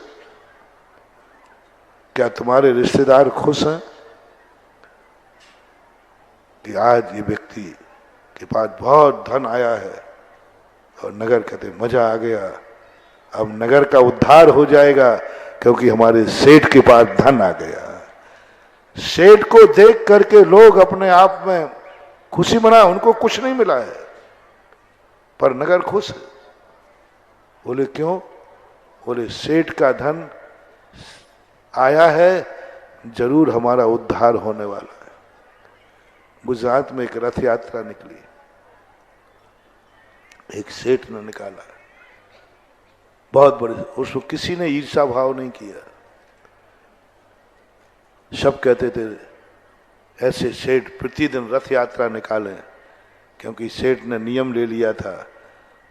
क्या तुम्हारे रिश्तेदार खुश हैं कि आज ये व्यक्ति के पास बहुत धन आया है? और नगर कहते मजा आ गया, अब नगर का उद्धार हो जाएगा क्योंकि हमारे सेठ के पास धन आ गया। सेठ को देख करके लोग अपने आप में खुशी मना, उनको कुछ नहीं मिला है पर नगर खुश है। बोले क्यों? बोले सेठ का धन आया है, जरूर हमारा उद्धार होने वाला है। गुजरात में एक रथ यात्रा निकली, एक सेठ ने निकाला, बहुत बड़े, उसको किसी ने ईर्ष्या भाव नहीं किया। सब कहते थे ऐसे सेठ प्रतिदिन रथ यात्रा निकालें, क्योंकि सेठ ने नियम ले लिया था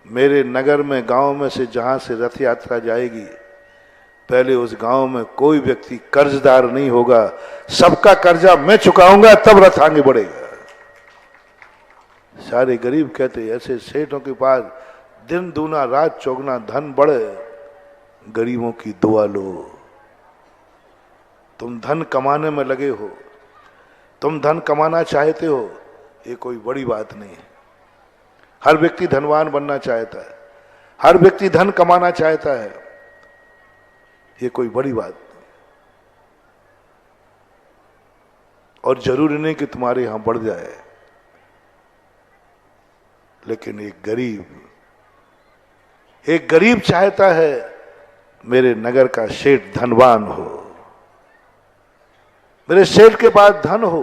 मेरे नगर में, गांव में से जहां से रथ यात्रा जाएगी, पहले उस गांव में कोई व्यक्ति कर्जदार नहीं होगा, सबका कर्जा मैं चुकाऊंगा, तब रथ आगे बढ़ेगा। सारे गरीब कहते ऐसे सेठों के पास दिन दूना रात चौगुना धन बढ़े, गरीबों की दुआ लो। तुम धन कमाने में लगे हो, तुम धन कमाना चाहते हो, ये कोई बड़ी बात नहीं है। हर व्यक्ति धनवान बनना चाहता है, हर व्यक्ति धन कमाना चाहता है, ये कोई बड़ी बात नहीं। और जरूरी नहीं कि तुम्हारे यहां बढ़ जाए, लेकिन एक गरीब चाहता है मेरे नगर का सेठ धनवान हो, मेरे सेठ के पास धन हो।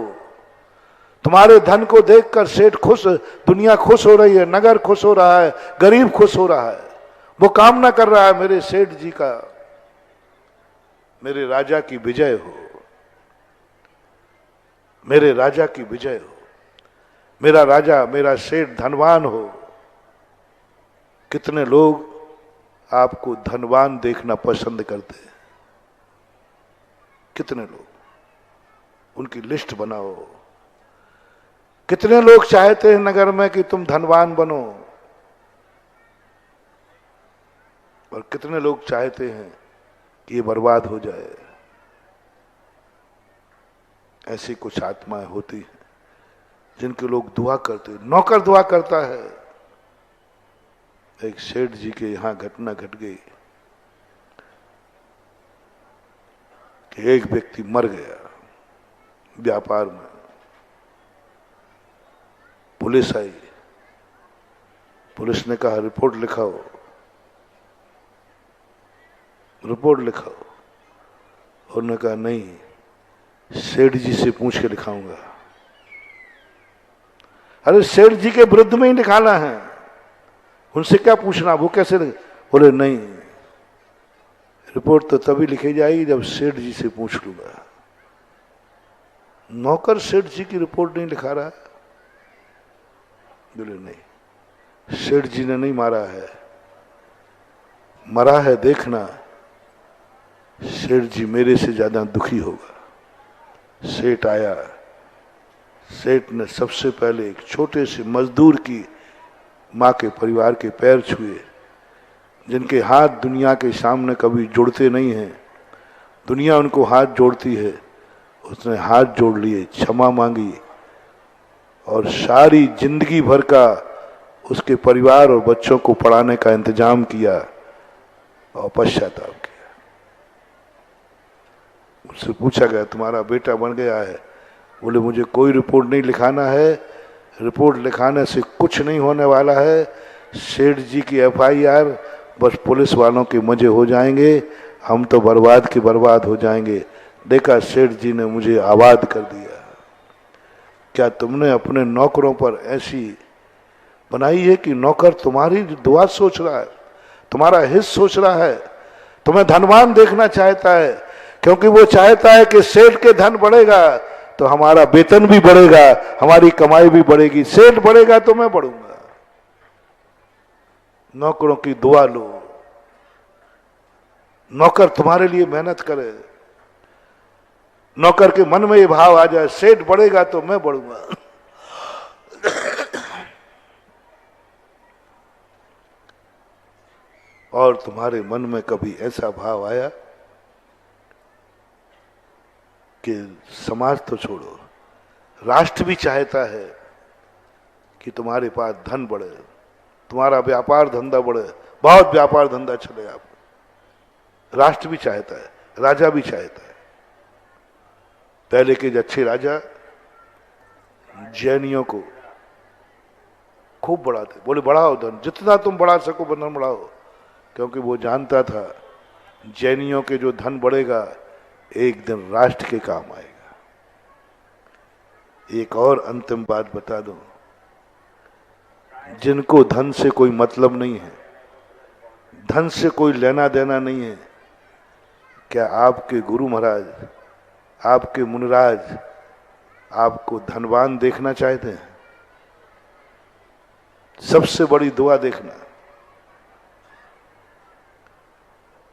तुम्हारे धन को देखकर सेठ खुश, दुनिया खुश हो रही है, नगर खुश हो रहा है, गरीब खुश हो रहा है। वो कामना कर रहा है मेरे सेठ जी का, मेरे राजा की विजय हो, मेरे राजा की विजय हो, मेरा राजा, मेरा सेठ धनवान हो। कितने लोग आपको धनवान देखना पसंद करते हैं? कितने लोग? उनकी लिस्ट बनाओ। कितने लोग चाहते हैं नगर में कि तुम धनवान बनो, और कितने लोग चाहते हैं कि ये बर्बाद हो जाए? ऐसी कुछ आत्माएं होती हैं जिनके लोग दुआ करते हैं। नौकर दुआ करता है। एक सेठ जी के यहां घटना घट गई कि एक व्यक्ति मर गया व्यापार में। पुलिस आई, पुलिस ने कहा रिपोर्ट लिखाओ, रिपोर्ट लिखाओ। उन्होंने कहा नहीं, सेठ जी से पूछ के लिखाऊंगा। अरे सेठ जी के विरुद्ध में ही लिखाना है, उनसे क्या पूछना, वो कैसे? बोले नहीं, रिपोर्ट तो तभी लिखी जाएगी जब सेठ जी से पूछ लूंगा। नौकर सेठ जी की रिपोर्ट नहीं लिखा रहा। बोले नहीं, सेठ जी ने नहीं मारा है, मरा है देखना, सेठ जी मेरे से ज्यादा दुखी होगा। सेठ आया, सेठ ने सबसे पहले एक छोटे से मजदूर की मां के परिवार के पैर छुए, जिनके हाथ दुनिया के सामने कभी जुड़ते नहीं हैं, दुनिया उनको हाथ जोड़ती है, उसने हाथ जोड़ लिए, क्षमा मांगी और सारी जिंदगी भर का उसके परिवार और बच्चों को पढ़ाने का इंतजाम किया और पश्चाताप किया। उससे पूछा गया तुम्हारा बेटा बन गया है? बोले मुझे कोई रिपोर्ट नहीं लिखाना है, रिपोर्ट लिखाने से कुछ नहीं होने वाला है। सेठ जी की FIR, बस पुलिस वालों के मजे हो जाएंगे, हम तो बर्बाद के बर्बाद हो जाएंगे। देखा सेठ जी ने मुझे आबाद कर दिया। क्या तुमने अपने नौकरों पर ऐसी बनाई है कि नौकर तुम्हारी दुआ सोच रहा है, तुम्हारा हित सोच रहा है, तुम्हें धनवान देखना चाहता है, क्योंकि वो चाहता है कि सेठ के धन बढ़ेगा तो हमारा वेतन भी बढ़ेगा, हमारी कमाई भी बढ़ेगी। सेठ बढ़ेगा तो मैं बढ़ूंगा। नौकरों की दुआ लो, नौकर तुम्हारे लिए मेहनत करे, नौकर के मन में ये भाव आ जाए सेठ बढ़ेगा तो मैं बढ़ूंगा। और तुम्हारे मन में कभी ऐसा भाव आया कि समाज तो छोड़ो, राष्ट्र भी चाहता है कि तुम्हारे पास धन बढ़े, तुम्हारा व्यापार धंधा बढ़े, बहुत व्यापार धंधा चले आप, राष्ट्र भी चाहता है, राजा भी चाहता है। पहले के जो अच्छे राजा जैनियों को खूब बढ़ाते, बोले बढ़ाओ धन, जितना तुम बढ़ा सको धन बढ़ाओ, क्योंकि वो जानता था जैनियों के जो धन बढ़ेगा एक दिन राष्ट्र के काम आएगा। एक और अंतिम बात बता दूं, जिनको धन से कोई मतलब नहीं है, धन से कोई लेना देना नहीं है, क्या आपके गुरु महाराज, आपके मुनिराज आपको धनवान देखना चाहते हैं? सबसे बड़ी दुआ देखना।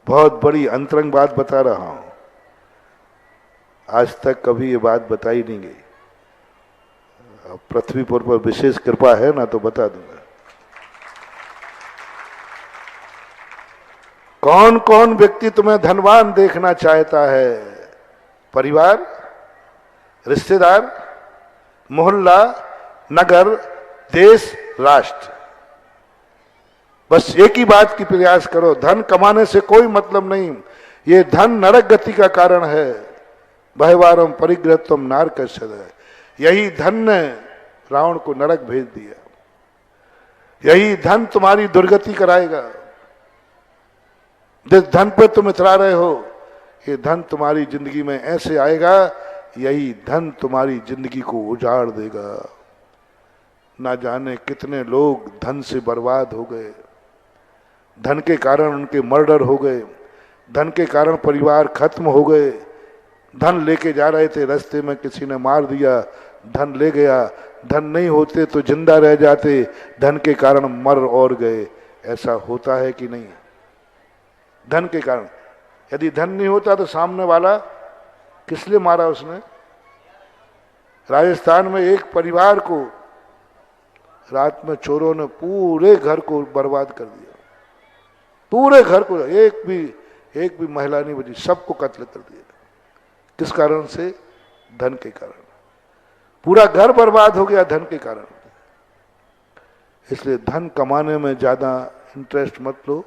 बहुत बड़ी अंतरंग बात बता रहा हूं, आज तक कभी ये बात बताई नहीं गई। पृथ्वीपुर पर विशेष कृपा है ना, तो बता दूंगा। कौन कौन व्यक्ति तुम्हें धनवान देखना चाहता है? परिवार, रिश्तेदार, मोहल्ला, नगर, देश, राष्ट्र। बस एक ही बात की प्रयास करो, धन कमाने से कोई मतलब नहीं, ये धन नरक गति का कारण है। बहवारम परिग्रहत्वम नारकस्य है। यही धन ने रावण को नरक भेज दिया, यही धन तुम्हारी दुर्गति कराएगा। जिस धन पे तुम इतरा रहे हो, ये धन तुम्हारी जिंदगी में ऐसे आएगा, यही धन तुम्हारी जिंदगी को उजाड़ देगा। ना जाने कितने लोग धन से बर्बाद हो गए, धन के कारण उनके मर्डर हो गए, धन के कारण परिवार खत्म हो गए। धन लेके जा रहे थे, रास्ते में किसी ने मार दिया, धन ले गया। धन नहीं होते तो जिंदा रह जाते, धन के कारण मर और गए। ऐसा होता है कि नहीं? धन के कारण, यदि धन नहीं होता तो सामने वाला किस लिए मारा उसने? राजस्थान में एक परिवार को रात में चोरों ने पूरे घर को बर्बाद कर दिया, पूरे घर को, एक भी महिला नहीं बची, सबको कत्ल कर दिया। किस कारण से? धन के कारण। पूरा घर बर्बाद हो गया धन के कारण। इसलिए धन कमाने में ज्यादा इंटरेस्ट मत लो।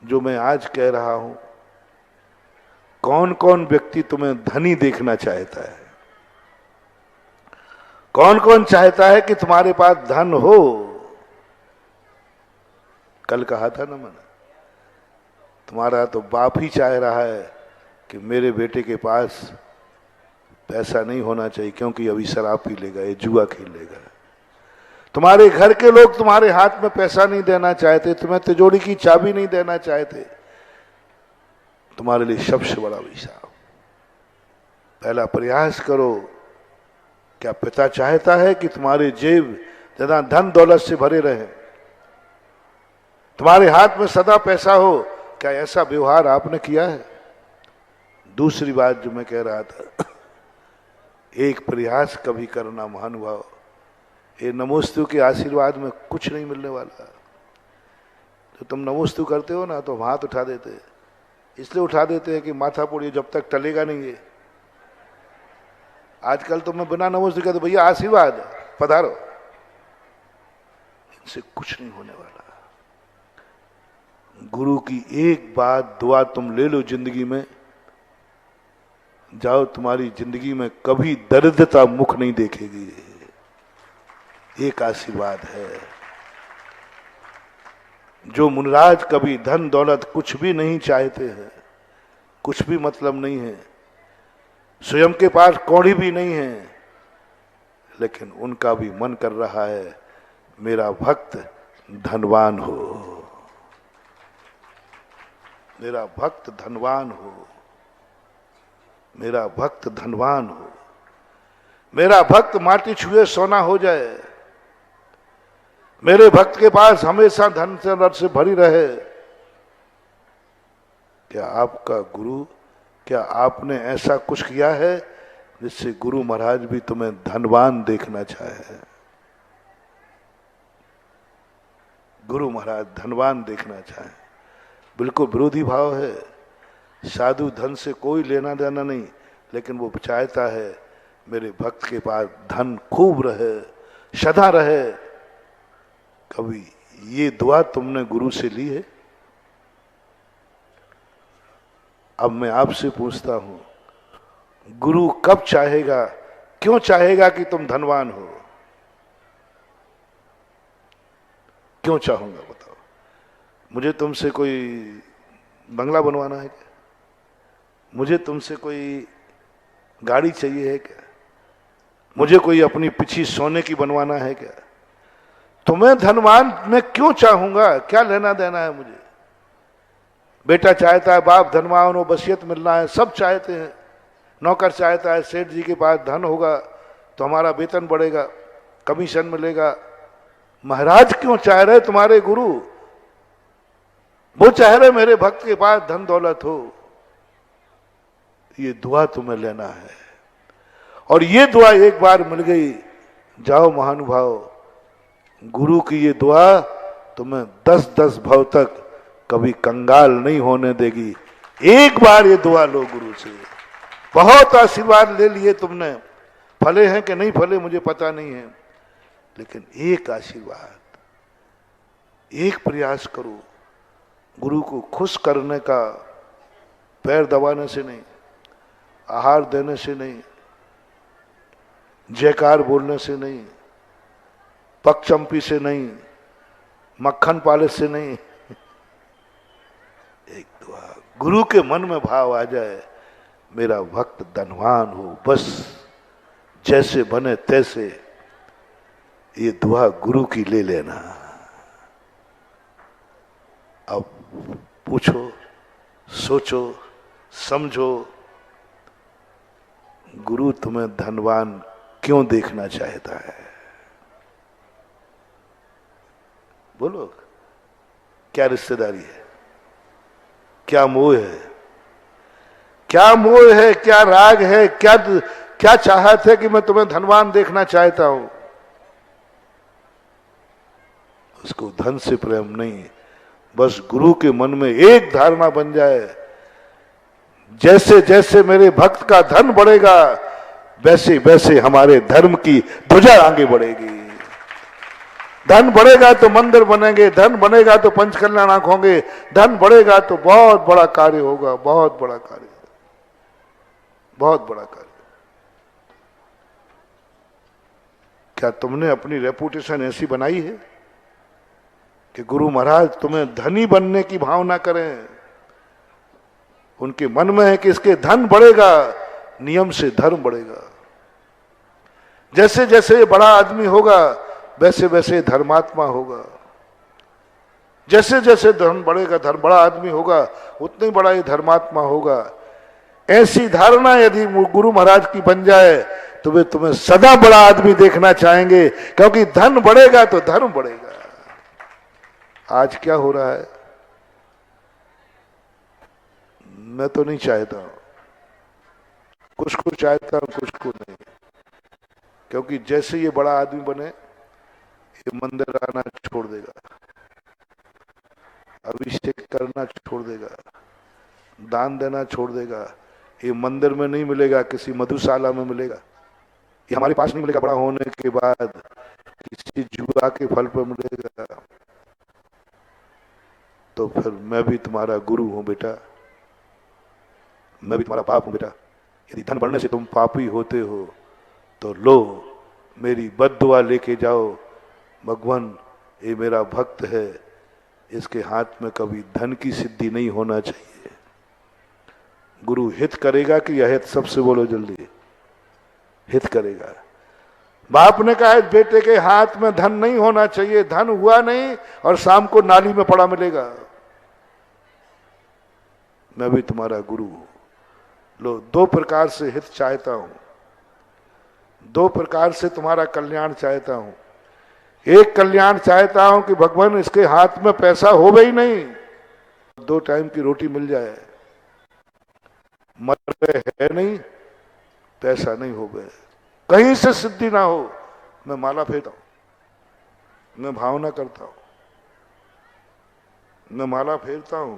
जो मैं आज कह रहा हूं, कौन कौन व्यक्ति तुम्हें धनी देखना चाहता है? कौन कौन चाहता है कि तुम्हारे पास धन हो? कल कहा था ना मैंने, तुम्हारा तो बाप ही चाह रहा है कि मेरे बेटे के पास पैसा नहीं होना चाहिए, क्योंकि अभी शराब पी लेगा, ये जुआ खेल लेगा। तुम्हारे घर के लोग तुम्हारे हाथ में पैसा नहीं देना चाहते, तुम्हें तिजोरी की चाबी नहीं देना चाहते। तुम्हारे लिए सबसे बड़ा अभिशाप। पहला प्रयास करो, क्या पिता चाहता है कि तुम्हारे जेब ज्यादा धन दौलत से भरे रहे, तुम्हारे हाथ में सदा पैसा हो? क्या ऐसा व्यवहार आपने किया है? दूसरी बात जो मैं कह रहा था, एक प्रयास कभी करना महानुभाव, ये नमोस्तु के आशीर्वाद में कुछ नहीं मिलने वाला। तो तुम नमोस्तु करते हो ना तो हम हाथ उठा देते हैं। इसलिए उठा देते हैं कि माथा पोड़िए, जब तक टलेगा नहीं ये। आजकल तो मैं बिना नमोस्तु कहते भैया आशीर्वाद पधारो, इनसे कुछ नहीं होने वाला। गुरु की एक बात दुआ तुम ले लो जिंदगी में, जाओ तुम्हारी जिंदगी में कभी दरिद्रता मुख नहीं देखेगी। एक आशीर्वाद है। जो मुनराज कभी धन दौलत कुछ भी नहीं चाहते हैं, कुछ भी मतलब नहीं है, स्वयं के पास कौड़ी भी नहीं है, लेकिन उनका भी मन कर रहा है मेरा भक्त धनवान हो, मेरा भक्त धनवान हो, मेरा भक्त धनवान हो, मेरा भक्त माटी छुए सोना हो जाए, मेरे भक्त के पास हमेशा धन से रथ से भरी रहे। क्या आपका गुरु, क्या आपने ऐसा कुछ किया है जिससे गुरु महाराज भी तुम्हें धनवान देखना चाहे? गुरु महाराज धनवान देखना चाहे, बिल्कुल विरोधी भाव है। साधु धन से कोई लेना देना नहीं, लेकिन वो चाहता है मेरे भक्त के पास धन खूब रहे, सदा रहे। कभी ये दुआ तुमने गुरु से ली है? अब मैं आपसे पूछता हूं, गुरु कब चाहेगा, क्यों चाहेगा कि तुम धनवान हो? क्यों चाहूंगा बताओ? मुझे तुमसे कोई बंगला बनवाना है क्या? मुझे तुमसे कोई गाड़ी चाहिए है क्या? मुझे कोई अपनी पिछी सोने की बनवाना है क्या? तुम्हें धनवान मैं क्यों चाहूंगा? क्या लेना देना है मुझे? बेटा चाहता है बाप धनवान हो, वसीयत मिलना है, सब चाहते हैं। नौकर चाहता है सेठ जी के पास धन होगा तो हमारा वेतन बढ़ेगा, कमीशन मिलेगा। महाराज क्यों चाह रहे तुम्हारे गुरु? वो चाह रहे मेरे भक्त के पास धन दौलत हो। ये दुआ तुम्हें लेना है, और ये दुआ एक बार मिल गई, जाओ महानुभाव, गुरु की ये दुआ तुम्हें 10-10 भव तक कभी कंगाल नहीं होने देगी। एक बार ये दुआ लो गुरु से। बहुत आशीर्वाद ले लिए तुमने, फले हैं कि नहीं फले मुझे पता नहीं है, लेकिन एक आशीर्वाद, एक प्रयास करो गुरु को खुश करने का। पैर दबाने से नहीं, आहार देने से नहीं, जयकार बोलने से नहीं, पगचंपी से नहीं, मक्खन पालिश से नहीं। एक दुआ, गुरु के मन में भाव आ जाए मेरा भक्त धनवान हो, बस जैसे बने तैसे। ये दुआ गुरु की ले लेना। अब पूछो, सोचो, समझो, गुरु तुम्हें धनवान क्यों देखना चाहता है? बोलो, क्या रिश्तेदारी है? क्या मोह है? क्या मोह है? क्या राग है? क्या चाहत है कि मैं तुम्हें धनवान देखना चाहता हूं? उसको धन से प्रेम नहीं, बस गुरु के मन में एक धारणा बन जाए, जैसे जैसे मेरे भक्त का धन बढ़ेगा वैसे वैसे हमारे धर्म की ध्वजा आगे बढ़ेगी। धन बढ़ेगा तो मंदिर बनेंगे, धन बनेगा तो पंचकल्याणक होंगे, धन बढ़ेगा तो बहुत बड़ा कार्य होगा, बहुत बड़ा कार्य, बहुत बड़ा कार्य। क्या तुमने अपनी रेपुटेशन ऐसी बनाई है कि गुरु महाराज तुम्हें धनी बनने की भावना करें? उनके मन में है कि इसके धन बढ़ेगा, नियम से धर्म बढ़ेगा। जैसे जैसे ये बड़ा आदमी होगा वैसे वैसे धर्मात्मा होगा। जैसे जैसे धर्म बढ़ेगा, धर्म बड़ा आदमी होगा, उतने ही बड़ा ये धर्मात्मा होगा। ऐसी धारणा यदि गुरु महाराज की बन जाए तो वे तुम्हें सदा बड़ा आदमी देखना चाहेंगे, क्योंकि धन बढ़ेगा तो धर्म बढ़ेगा। आज क्या हो रहा है? मैं तो नहीं चाहता हूं, कुछ को चाहता हूं, कुछ को नहीं, क्योंकि जैसे ये बड़ा आदमी बने ये मंदिर आना छोड़ देगा, अभिषेक करना छोड़ देगा, दान देना छोड़ देगा। ये मंदिर में नहीं मिलेगा, किसी मधुशाला में मिलेगा। ये हमारे पास नहीं मिलेगा, बड़ा होने के बाद किसी जुआ के फल पर मिलेगा। तो फिर मैं भी तुम्हारा गुरु हूं बेटा, मैं भी तुम्हारा बाप हूं बेटा। यदि धन बढ़ने से तुम पापी होते हो तो लो मेरी बद्दुआ लेके जाओ। भगवान ये मेरा भक्त है, इसके हाथ में कभी धन की सिद्धि नहीं होना चाहिए। गुरु हित करेगा कि अहित? सबसे बोलो जल्दी। हित करेगा। बाप ने कहा बेटे के हाथ में धन नहीं होना चाहिए, धन हुआ नहीं और शाम को नाली में पड़ा मिलेगा। मैं भी तुम्हारा गुरु हूं। लो, दो प्रकार से हित चाहता हूं, दो प्रकार से तुम्हारा कल्याण चाहता हूं। एक कल्याण चाहता हूं कि भगवान इसके हाथ में पैसा हो ही नहीं, 2 टाइम की रोटी मिल जाए। मर है नहीं, पैसा नहीं हो गए, कहीं से सिद्धि ना हो, मैं माला फेरता हूं, मैं भावना करता हूं, मैं माला फेरता हूं।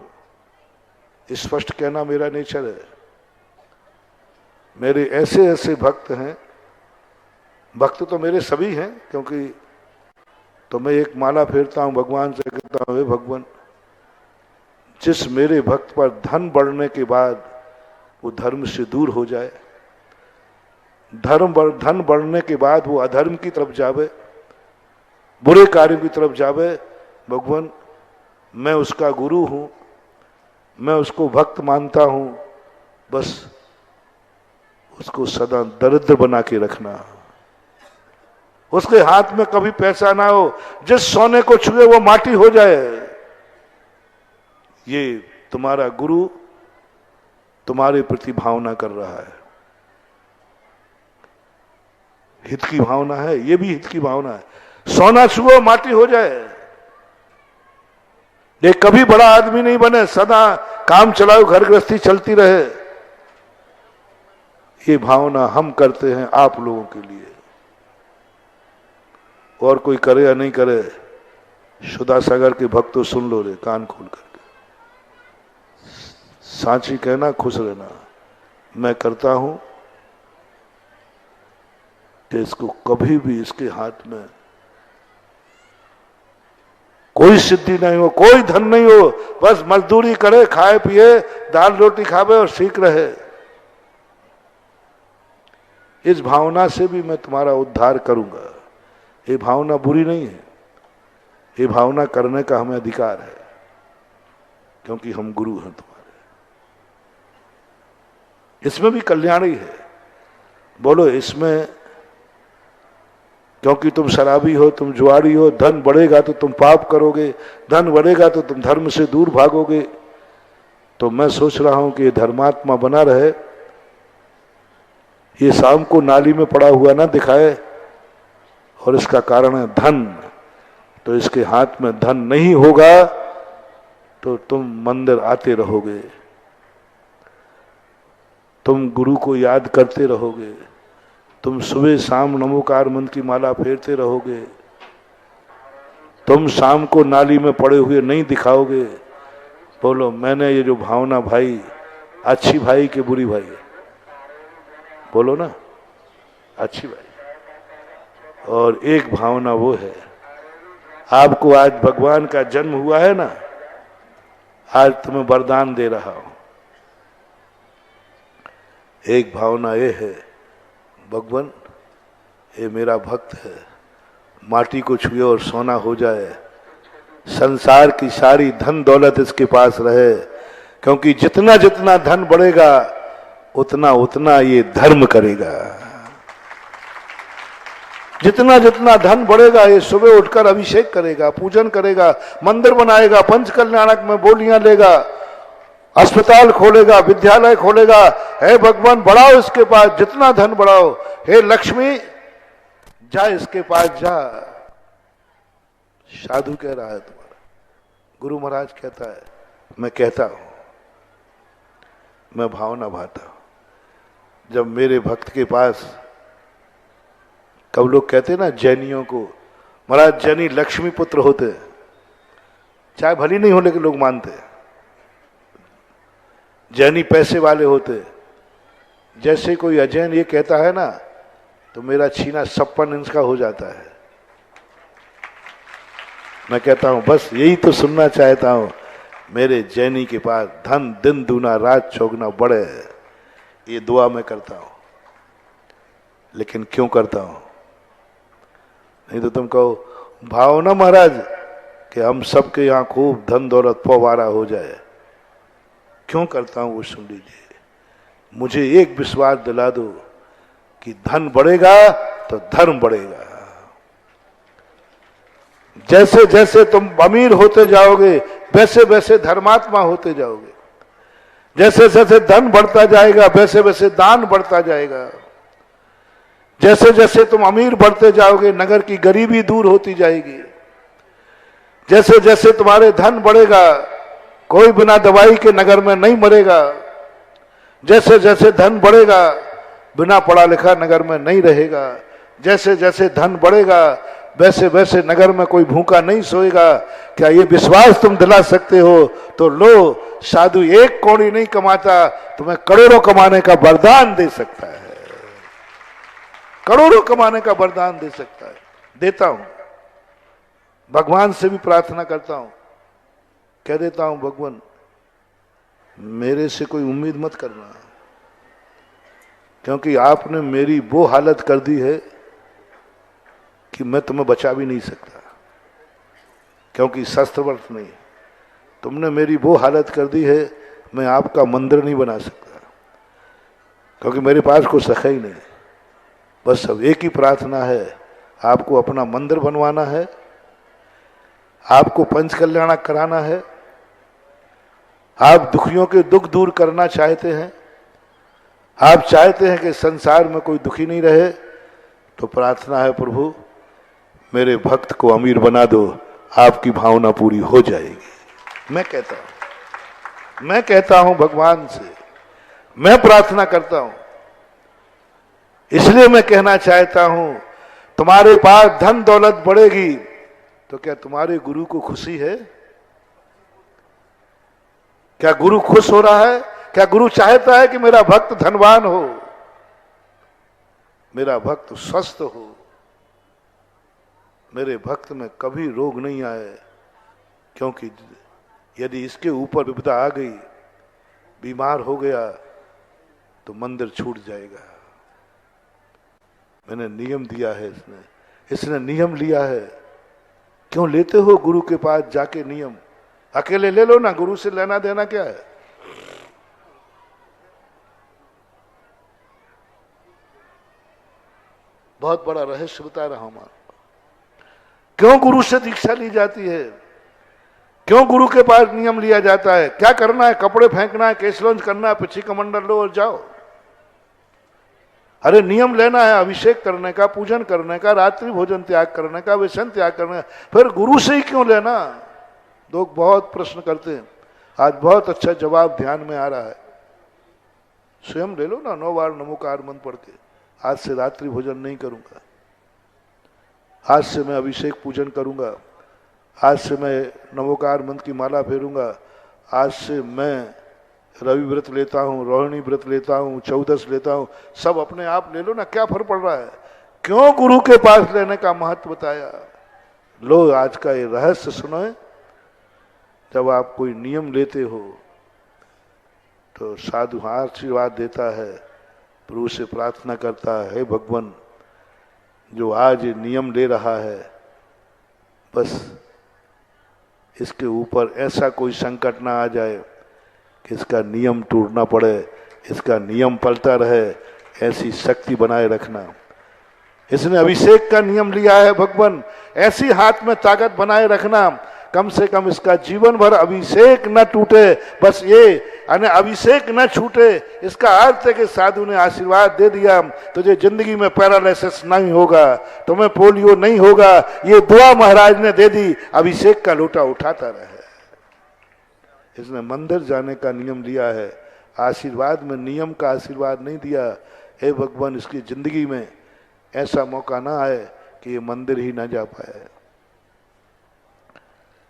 स्पष्ट कहना मेरा नेचर है। मेरे ऐसे ऐसे भक्त हैं, भक्त तो मेरे सभी हैं, क्योंकि तो मैं एक माला फेरता हूं, भगवान से कहता हूं हे भगवान, जिस मेरे भक्त पर धन बढ़ने के बाद वो धर्म से दूर हो जाए, धन बढ़ने के बाद वो अधर्म की तरफ जावे, बुरे कार्यों की तरफ जावे, भगवान मैं उसका गुरु हूं, मैं उसको भक्त मानता हूं, बस उसको सदा दरिद्र बना के रखना, उसके हाथ में कभी पैसा ना हो, जिस सोने को छुए वो माटी हो जाए। ये तुम्हारा गुरु तुम्हारे प्रति भावना कर रहा है, हित की भावना है, ये भी हित की भावना है। सोना छुओ माटी हो जाए। ये कभी बड़ा आदमी नहीं बने, सदा काम चलाओ, घर गृहस्थी चलती रहे। ये भावना हम करते हैं आप लोगों के लिए, और कोई करे या नहीं करे। सुधा सागर के भक्तों सुन लो रे कान खोल करके, सांची कहना खुश रहना। मैं करता हूं कि इसको कभी भी इसके हाथ में कोई सिद्धि नहीं हो, कोई धन नहीं हो, बस मजदूरी करे, खाए पिए, दाल रोटी खावे और सीख रहे। इस भावना से भी मैं तुम्हारा उद्धार करूंगा। ये भावना बुरी नहीं है, ये भावना करने का हमें अधिकार है, क्योंकि हम गुरु हैं तुम्हारे। इसमें भी कल्याण ही है। बोलो इसमें, क्योंकि तुम शराबी हो, तुम जुआरी हो, धन बढ़ेगा तो तुम पाप करोगे, धन बढ़ेगा तो तुम धर्म से दूर भागोगे। तो मैं सोच रहा हूं कि ये धर्मात्मा बना रहे, ये शाम को नाली में पड़ा हुआ ना दिखाए, और इसका कारण है धन। तो इसके हाथ में धन नहीं होगा तो तुम मंदिर आते रहोगे, तुम गुरु को याद करते रहोगे, तुम सुबह शाम नमोकार मंत्र की माला फेरते रहोगे, तुम शाम को नाली में पड़े हुए नहीं दिखाओगे। बोलो मैंने ये जो भावना भाई, अच्छी भाई के बुरी भाई, बोलो ना अच्छी भाई। और एक भावना वो है, आपको आज भगवान का जन्म हुआ है ना, आज तुम्हें वरदान दे रहा हूं। एक भावना ये है, भगवान ये मेरा भक्त है, माटी को छुए और सोना हो जाए, संसार की सारी धन दौलत इसके पास रहे, क्योंकि जितना जितना धन बढ़ेगा उतना उतना ये धर्म करेगा। जितना जितना धन बढ़ेगा ये सुबह उठकर अभिषेक करेगा, पूजन करेगा, मंदिर बनाएगा, पंच कल्याणक में बोलियां लेगा, अस्पताल खोलेगा, विद्यालय खोलेगा। हे भगवान बढ़ाओ इसके पास, जितना धन बढ़ाओ। हे लक्ष्मी जा इसके पास जा। साधु कह रहा है तुम्हारा, गुरु महाराज कहता है, मैं कहता हूं, मैं भावना भाता हूं। जब मेरे भक्त के पास, कब लोग कहते ना जैनियों को, महाराज जैनी लक्ष्मी पुत्र होते, चाहे भली नहीं हो लेकिन लोग मानते हैं। जैनी पैसे वाले होते, जैसे कोई अजैन ये कहता है ना तो मेरा छीना 56 इंच का हो जाता है। मैं कहता हूं बस यही तो सुनना चाहता हूं, मेरे जैनी के पास धन दिन दूना रात चौगुना बढ़े, ये दुआ मैं करता हूं। लेकिन क्यों करता हूं? नहीं तो तुम कहो भाव ना महाराज कि हम सबके यहां खूब धन दौलत फवारा हो जाए। क्यों करता हूं वो सुन लीजिए। मुझे एक विश्वास दिला दो कि धन बढ़ेगा तो धर्म बढ़ेगा। जैसे जैसे तुम अमीर होते जाओगे वैसे वैसे धर्मात्मा होते जाओगे। जैसे जैसे धन बढ़ता जाएगा वैसे वैसे दान बढ़ता जाएगा। जैसे जैसे तुम अमीर बढ़ते जाओगे नगर की गरीबी दूर होती जाएगी। जैसे जैसे तुम्हारे धन बढ़ेगा कोई बिना दवाई के नगर में नहीं मरेगा। जैसे जैसे धन बढ़ेगा बिना पढ़ा लिखा नगर में नहीं रहेगा। जैसे जैसे धन बढ़ेगा वैसे वैसे नगर में कोई भूखा नहीं सोएगा। क्या ये विश्वास तुम दिला सकते हो? तो लो, साधु एक कौड़ी नहीं कमाता, तुम्हें करोड़ों कमाने का वरदान दे सकता है। करोड़ों कमाने का वरदान दे सकता है। देता हूं, भगवान से भी प्रार्थना करता हूं, कह देता हूं भगवान मेरे से कोई उम्मीद मत करना, क्योंकि आपने मेरी वो हालत कर दी है कि मैं तुम्हें बचा भी नहीं सकता, क्योंकि शस्त्रवर्ष नहीं। तुमने मेरी वो हालत कर दी है मैं आपका मंदिर नहीं बना सकता, क्योंकि मेरे पास कोई सखा ही नहीं। बस अब एक ही प्रार्थना है, आपको अपना मंदिर बनवाना है, आपको पंच कल्याण कराना है, आप दुखियों के दुख दूर करना चाहते हैं, आप चाहते हैं कि संसार में कोई दुखी नहीं रहे, तो प्रार्थना है प्रभु मेरे भक्त को अमीर बना दो, आपकी भावना पूरी हो जाएगी। मैं कहता हूं भगवान से, मैं प्रार्थना करता हूं। इसलिए मैं कहना चाहता हूं तुम्हारे पास धन दौलत बढ़ेगी तो क्या तुम्हारे गुरु को खुशी है? क्या गुरु खुश हो रहा है? क्या गुरु चाहता है कि मेरा भक्त धनवान हो, मेरा भक्त स्वस्थ हो, मेरे भक्त में कभी रोग नहीं आए? क्योंकि यदि इसके ऊपर विपदा आ गई, बीमार हो गया, तो मंदिर छूट जाएगा। मैंने नियम दिया है, इसने नियम लिया है। क्यों लेते हो गुरु के पास जाके नियम? अकेले ले लो ना, गुरु से लेना देना क्या है? बहुत बड़ा रहस्य बता रहा हूं मैं। क्यों गुरु से दीक्षा ली जाती है? क्यों गुरु के पास नियम लिया जाता है? क्या करना है? कपड़े फेंकना है, केस लॉन्च करना है, पिछी कमंडल लो और जाओ? अरे नियम लेना है अभिषेक करने का, पूजन करने का, रात्रि भोजन त्याग करने का, व्यसन त्याग करने का। फिर गुरु से ही क्यों लेना? लोग बहुत प्रश्न करते हैं, आज बहुत अच्छा जवाब ध्यान में आ रहा है। स्वयं ले लो ना, 9 बार नमोकार मंत्र पढ़ के। आज से रात्रि भोजन नहीं करूंगा, आज से मैं अभिषेक पूजन करूंगा, आज से मैं नमोकार मंत्र की माला फेरूंगा, आज से मैं रवि व्रत लेता हूं, रोहिणी व्रत लेता हूं, 14 लेता हूं। सब अपने आप ले लो ना, क्या फर्क पड़ रहा है? क्यों गुरु के पास लेने का महत्व बताया? लो आज का ये रहस्य सुनो। जब आप कोई नियम लेते हो तो साधु आशीर्वाद देता है, प्रभु से प्रार्थना करता है, हे भगवान जो आज ये नियम ले रहा है, बस इसके ऊपर ऐसा कोई संकट ना आ जाए कि इसका नियम टूटना पड़े, इसका नियम पलटा रहे, ऐसी शक्ति बनाए रखना। इसने अभिषेक का नियम लिया है भगवान, ऐसी हाथ में ताकत बनाए रखना, कम से कम इसका जीवन भर अभिषेक न टूटे। बस ये अभिषेक न छूटे, इसका अर्थ है कि साधु ने आशीर्वाद दे दिया, तुझे जिंदगी में पैरालिसिस नहीं होगा, तुम्हें पोलियो नहीं होगा, ये दुआ महाराज ने दे दी, अभिषेक का लोटा उठाता रहे। इसने मंदिर जाने का नियम लिया है, आशीर्वाद में नियम का आशीर्वाद नहीं दिया। हे भगवान इसकी जिंदगी में ऐसा मौका ना आए कि ये मंदिर ही ना जा पाए।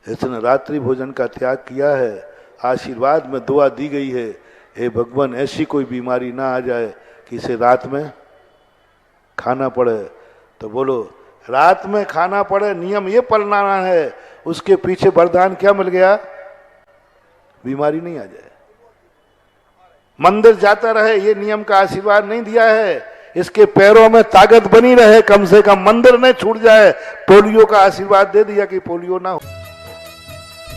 इसने रात्रि भोजन का त्याग किया है। आशीर्वाद में दुआ दी गई है, हे भगवान ऐसी कोई बीमारी ना आ जाए कि इसे रात में खाना पड़े। तो बोलो रात में खाना पड़े, नियम ये पालना है, उसके पीछे वरदान क्या मिल गया? बीमारी नहीं आ जाए। मंदिर जाता रहे, ये नियम का आशीर्वाद नहीं दिया है। इसके पैरों में ताकत बनी रहे, कम से कम मंदिर नहीं छूट जाए। पोलियो का आशीर्वाद दे दिया कि पोलियो ना हो।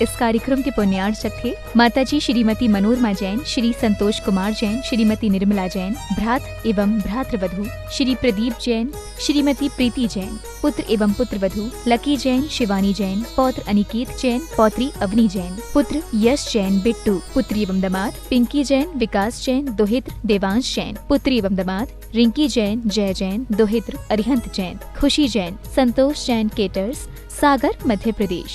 इस कार्यक्रम के पुण्यार्चक थे माताजी श्रीमती मनोरमा जैन, श्री संतोष कुमार जैन, श्रीमती निर्मला जैन, भ्रात एवं भ्रातृवधू श्री प्रदीप जैन, श्रीमती प्रीति जैन, पुत्र एवं पुत्रवधू लकी जैन, शिवानी जैन, पौत्र अनिकेत जैन, पौत्री अवनी जैन, पुत्र यश जैन बिट्टू, पुत्री एवं दामाद पिंकी जैन, विकास जैन, दोहित्र देवांश जैन, पुत्री एवं दामाद रिंकी जैन, जय जैन, दोहित्र अरिहंत जैन, खुशी जैन, संतोष जैन केटर्स, सागर मध्य प्रदेश।